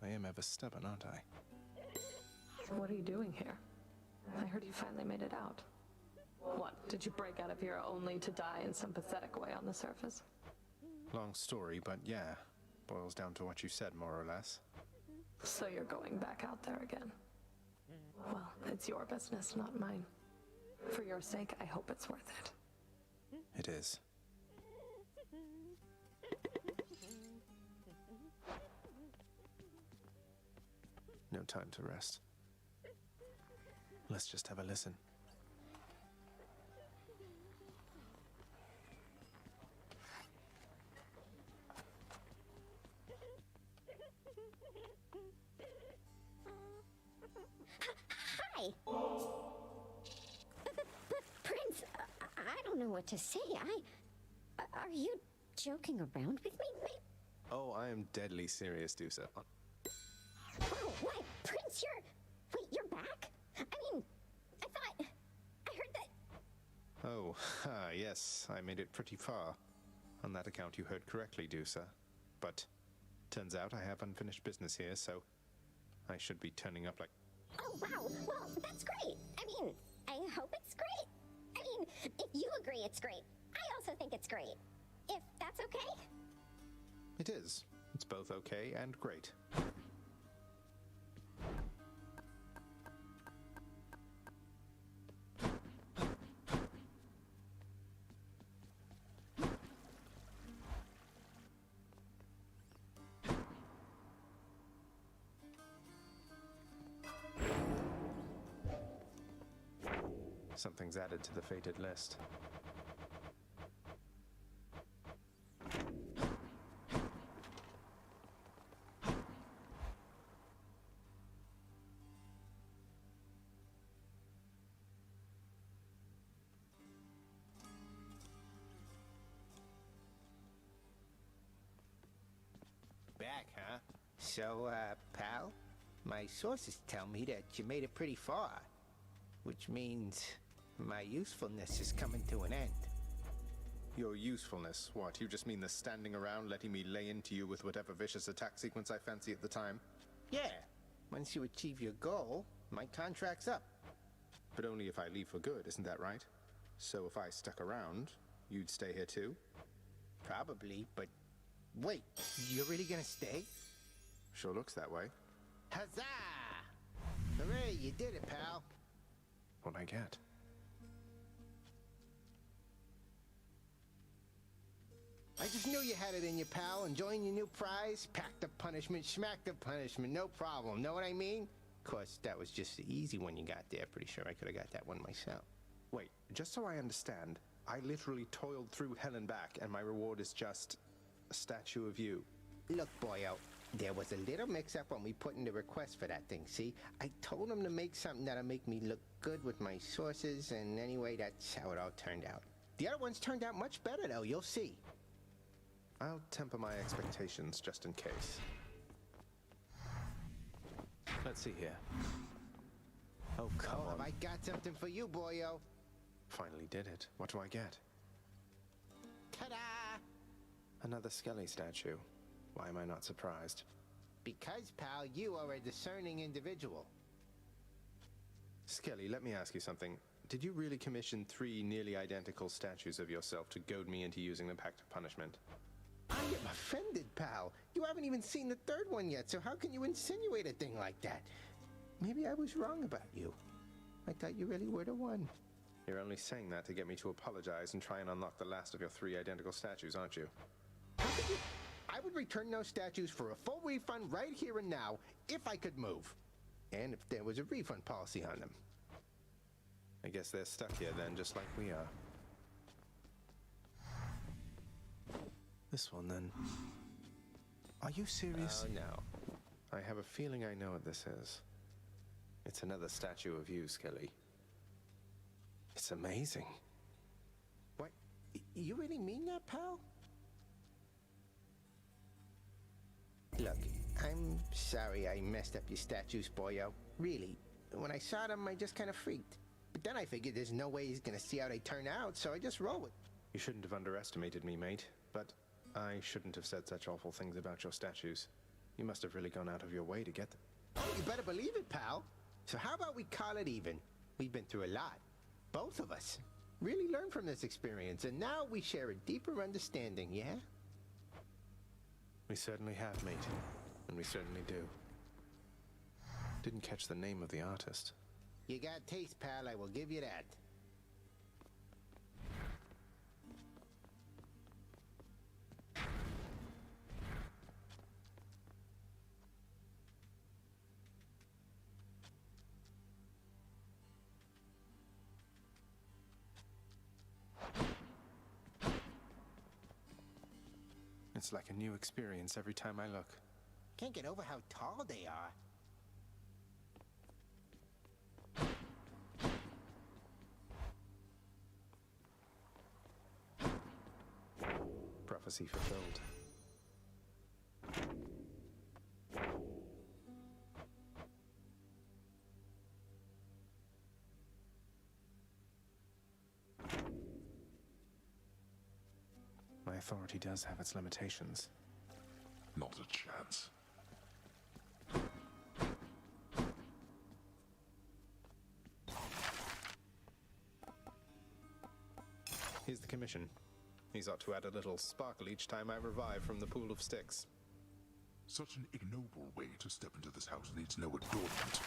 [SPEAKER 2] I am ever stubborn, aren't I?
[SPEAKER 7] What are you doing here? I heard you finally made it out. What, did you break out of here only to die in some pathetic way on the surface?
[SPEAKER 2] Long story, but yeah. Boils down to what you said, more or less.
[SPEAKER 7] So you're going back out there again? Well, it's your business, not mine. For your sake, I hope it's worth it.
[SPEAKER 2] It is. No time to rest. Let's just have a listen.
[SPEAKER 20] Hi! Prince, I don't know what to say. Are you joking around with me?
[SPEAKER 2] Oh, I am deadly serious, Dusa.
[SPEAKER 20] Oh, what? Prince, you're back? I mean, I heard that...
[SPEAKER 2] Oh, yes, I made it pretty far. On that account, you heard correctly, Dusa. But turns out I have unfinished business here, so I should be turning up like...
[SPEAKER 20] Oh, wow. Well, that's great. I mean, I hope it's great. I mean, if you agree it's great, I also think it's great. If that's okay?
[SPEAKER 2] It is. It's both okay and great. Something's added to the fated list.
[SPEAKER 10] So, pal, my sources tell me that you made it pretty far, which means my usefulness is coming to an end.
[SPEAKER 2] Your usefulness? What, you just mean the standing around letting me lay into you with whatever vicious attack sequence I fancy at the time?
[SPEAKER 10] Yeah, once you achieve your goal, my contract's up.
[SPEAKER 2] But only if I leave for good, isn't that right? So if I stuck around, you'd stay here too?
[SPEAKER 10] Probably, but wait, you're really gonna stay?
[SPEAKER 2] Sure looks that way.
[SPEAKER 10] Huzzah! Hooray, you did it, pal.
[SPEAKER 2] What'd I get?
[SPEAKER 10] I just knew you had it in you, pal. Enjoying your new prize? Pack the punishment, smack the punishment, no problem. Know what I mean? Of course, that was just the easy one you got there. Pretty sure I could have got that one myself.
[SPEAKER 2] Wait, just so I understand, I literally toiled through hell and back, and my reward is just a statue of you.
[SPEAKER 10] Look, boyo, there was a little mix-up when we put in the request for that thing, see? I told him to make something that'll make me look good with my sources, and anyway, that's how it all turned out. The other ones turned out much better, though, you'll see.
[SPEAKER 2] I'll temper my expectations just in case. Let's see here. Oh, come on.
[SPEAKER 10] Have I got something for you, boyo?
[SPEAKER 2] Finally did it. What do I get?
[SPEAKER 10] Ta-da!
[SPEAKER 2] Another Skelly statue. Why am I not surprised?
[SPEAKER 10] Because, pal, you are a discerning individual.
[SPEAKER 2] Skelly, let me ask you something. Did you really commission 3 nearly identical statues of yourself to goad me into using the Pact of Punishment?
[SPEAKER 10] I am offended, pal. You haven't even seen the third one yet, so how can you insinuate a thing like that? Maybe I was wrong about you. I thought you really were the one.
[SPEAKER 2] You're only saying that to get me to apologize and try and unlock the last of your 3 identical statues, aren't you?
[SPEAKER 10] How could you? I would return those statues for a full refund right here and now, if I could move. And if there was a refund policy on them.
[SPEAKER 2] I guess they're stuck here then, just like we are. This one, then. Are you serious?
[SPEAKER 10] Oh, no.
[SPEAKER 2] I have a feeling I know what this is. It's another statue of you, Skelly. It's amazing.
[SPEAKER 10] What? You really mean that, pal? Look, I'm sorry I messed up your statues, boyo. Really. When I saw them, I just kind of freaked. But then I figured there's no way he's gonna see how they turn out, so I just roll with it.
[SPEAKER 2] You shouldn't have underestimated me, mate. But I shouldn't have said such awful things about your statues. You must have really gone out of your way to get them.
[SPEAKER 10] Oh, you better believe it, pal. So how about we call it even? We've been through a lot. Both of us. Really learned from this experience, and now we share a deeper understanding, yeah?
[SPEAKER 2] We certainly have, mate. And we certainly do. Didn't catch the name of the artist.
[SPEAKER 10] You got taste, pal. I will give you that.
[SPEAKER 2] It's like a new experience every time I look.
[SPEAKER 10] Can't get over how tall they are.
[SPEAKER 2] Prophecy fulfilled. My authority does have its limitations.
[SPEAKER 4] Not a chance.
[SPEAKER 2] Here's the commission. These ought to add a little sparkle each time I revive from the pool of sticks.
[SPEAKER 4] Such an ignoble way to step into this house needs no adornment.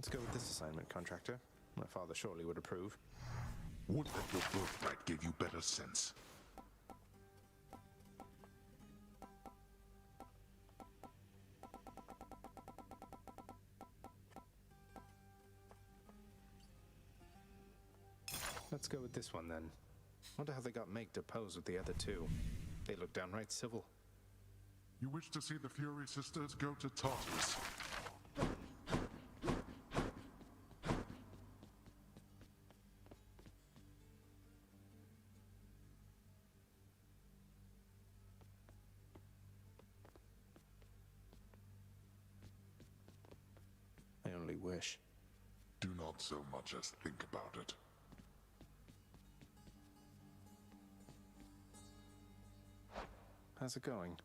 [SPEAKER 2] Let's go with this assignment, contractor. My father surely would approve.
[SPEAKER 4] Would that your birthright gave you better sense.
[SPEAKER 2] Let's go with this one, then. Wonder how they got Meg to pose with the other two. They look downright civil.
[SPEAKER 4] You wish to see the Fury Sisters go to Tartarus?
[SPEAKER 2] I only wish.
[SPEAKER 4] Do not so much as think about it.
[SPEAKER 2] How's it going?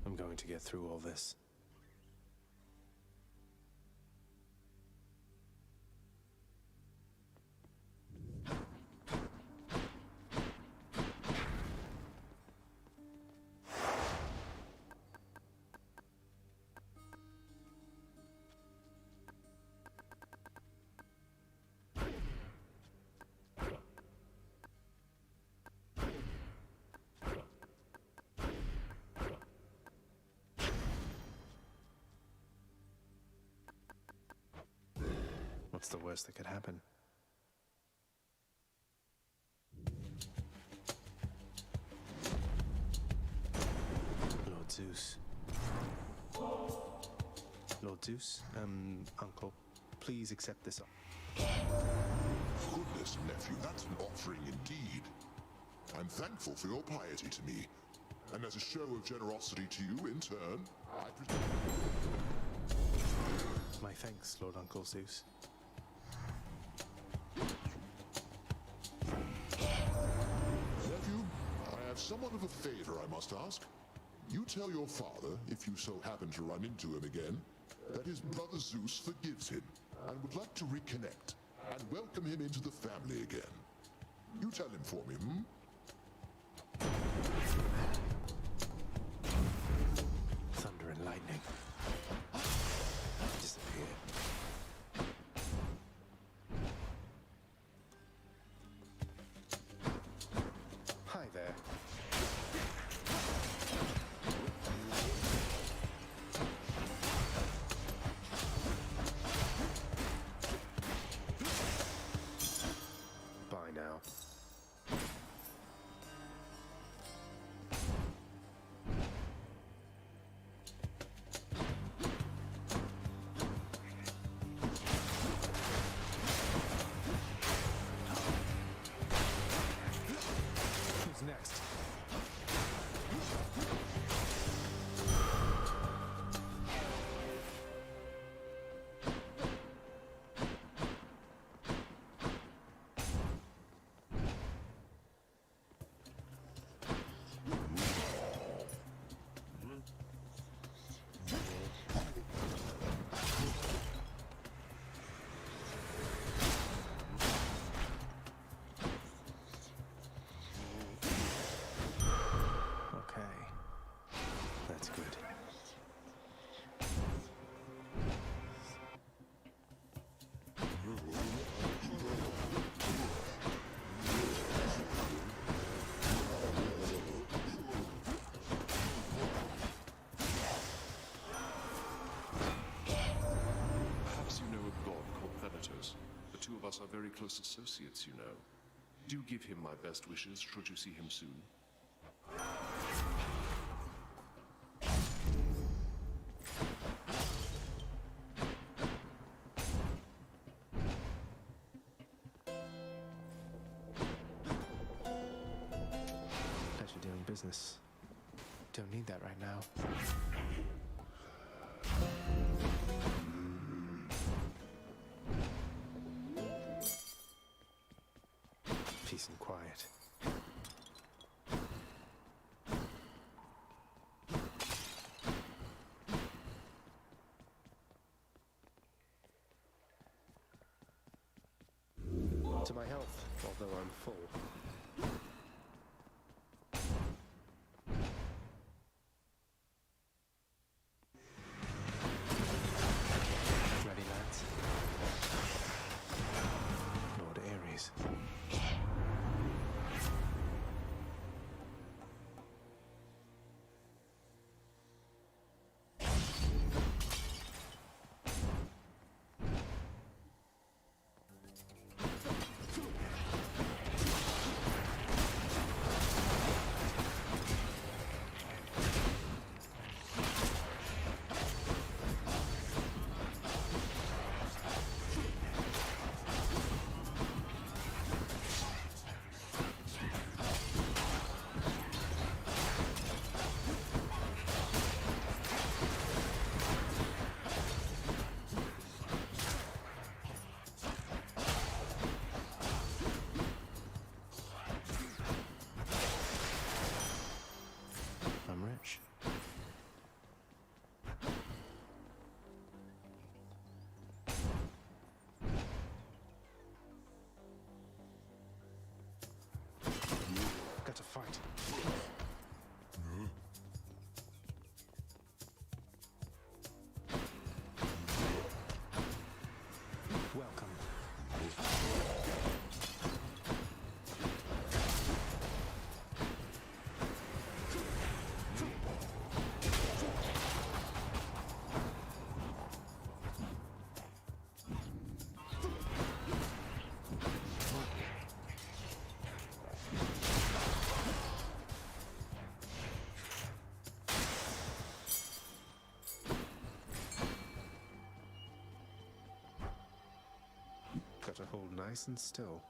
[SPEAKER 2] I'm going to get through all this. What's the worst that could happen? Lord Zeus. Lord Zeus, Uncle, please accept this.
[SPEAKER 4] Goodness, nephew, that's an offering indeed. I'm thankful for your piety to me, and as a show of generosity to you in turn, I
[SPEAKER 2] My thanks, Lord Uncle Zeus.
[SPEAKER 4] Nephew, I have somewhat of a favor I must ask. You tell your father, if you so happen to run into him again, that his brother Zeus forgives him and would like to reconnect and welcome him into the family again. You tell him for me,
[SPEAKER 2] Thunder and lightning. Disappear. Hi there. Bye now.
[SPEAKER 11] very close associates, you know. Do give him my best wishes should you see him soon.
[SPEAKER 2] Pleasure doing business. Don't need that right now. Peace and quiet. To my health, although I'm full. Ready, lads? Lord Ares. I'm rich. Got to fight. Welcome. Got to hold nice and still.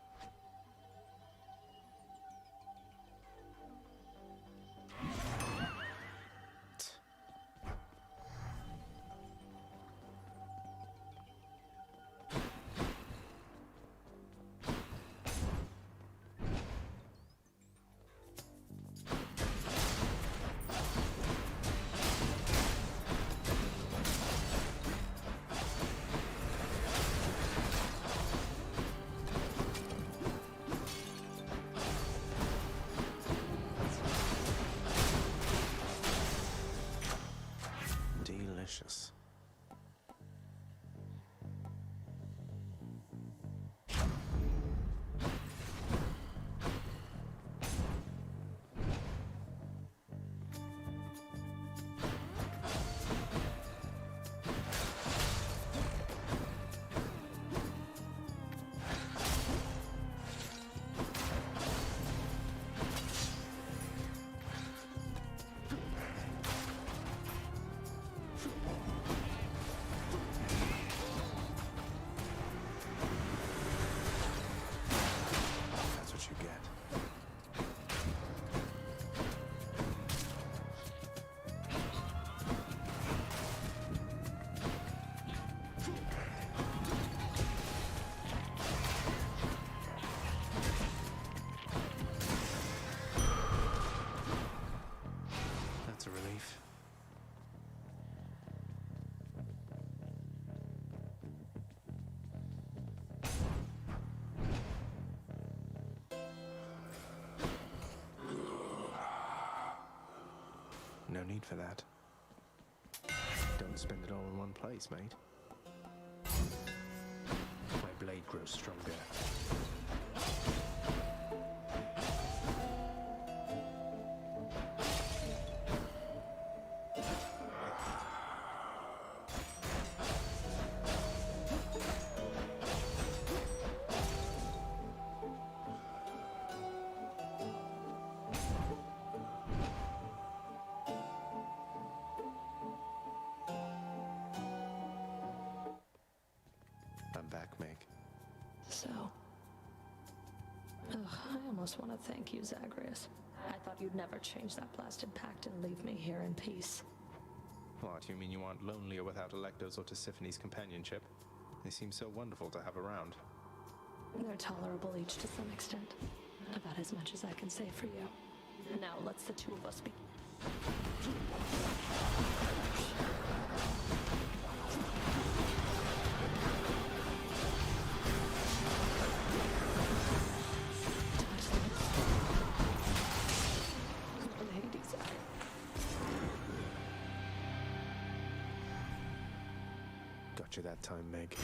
[SPEAKER 2] Delicious. That's what you get. That's a relief. No need for that. Don't spend it all in one place, mate. My blade grows stronger. back, Meg.
[SPEAKER 7] So... Ugh, I almost want to thank you, Zagreus. I thought you'd never change that blasted pact and leave me here in peace.
[SPEAKER 2] What, you mean you aren't lonelier without Electo's or Tisiphone's companionship? They seem so wonderful to have around.
[SPEAKER 7] They're tolerable each to some extent. About as much as I can say for you. Now let's the two of us be...
[SPEAKER 2] Got you that time, Meg.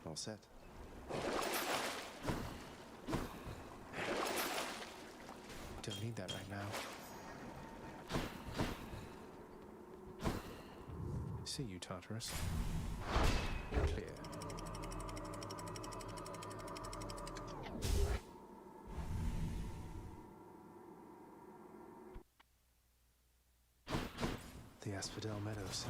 [SPEAKER 2] All set. Don't need that right now. See you, Tartarus. Clear. The Asphodel Meadows.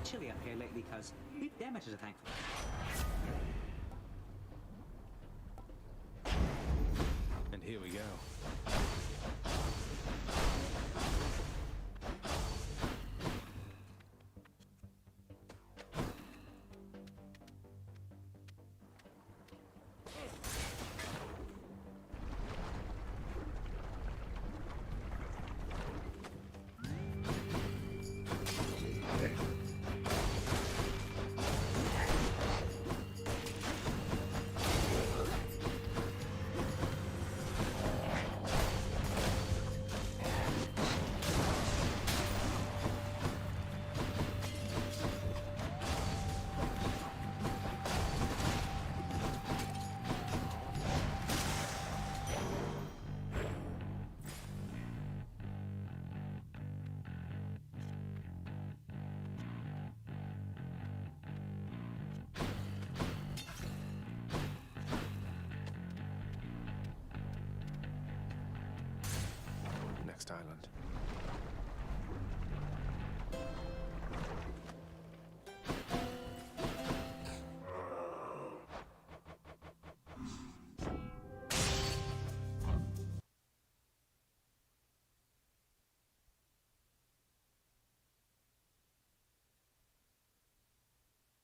[SPEAKER 14] Chilly up here lately, cuz we've Demeter to thank for that.
[SPEAKER 2] And here we go. Next island.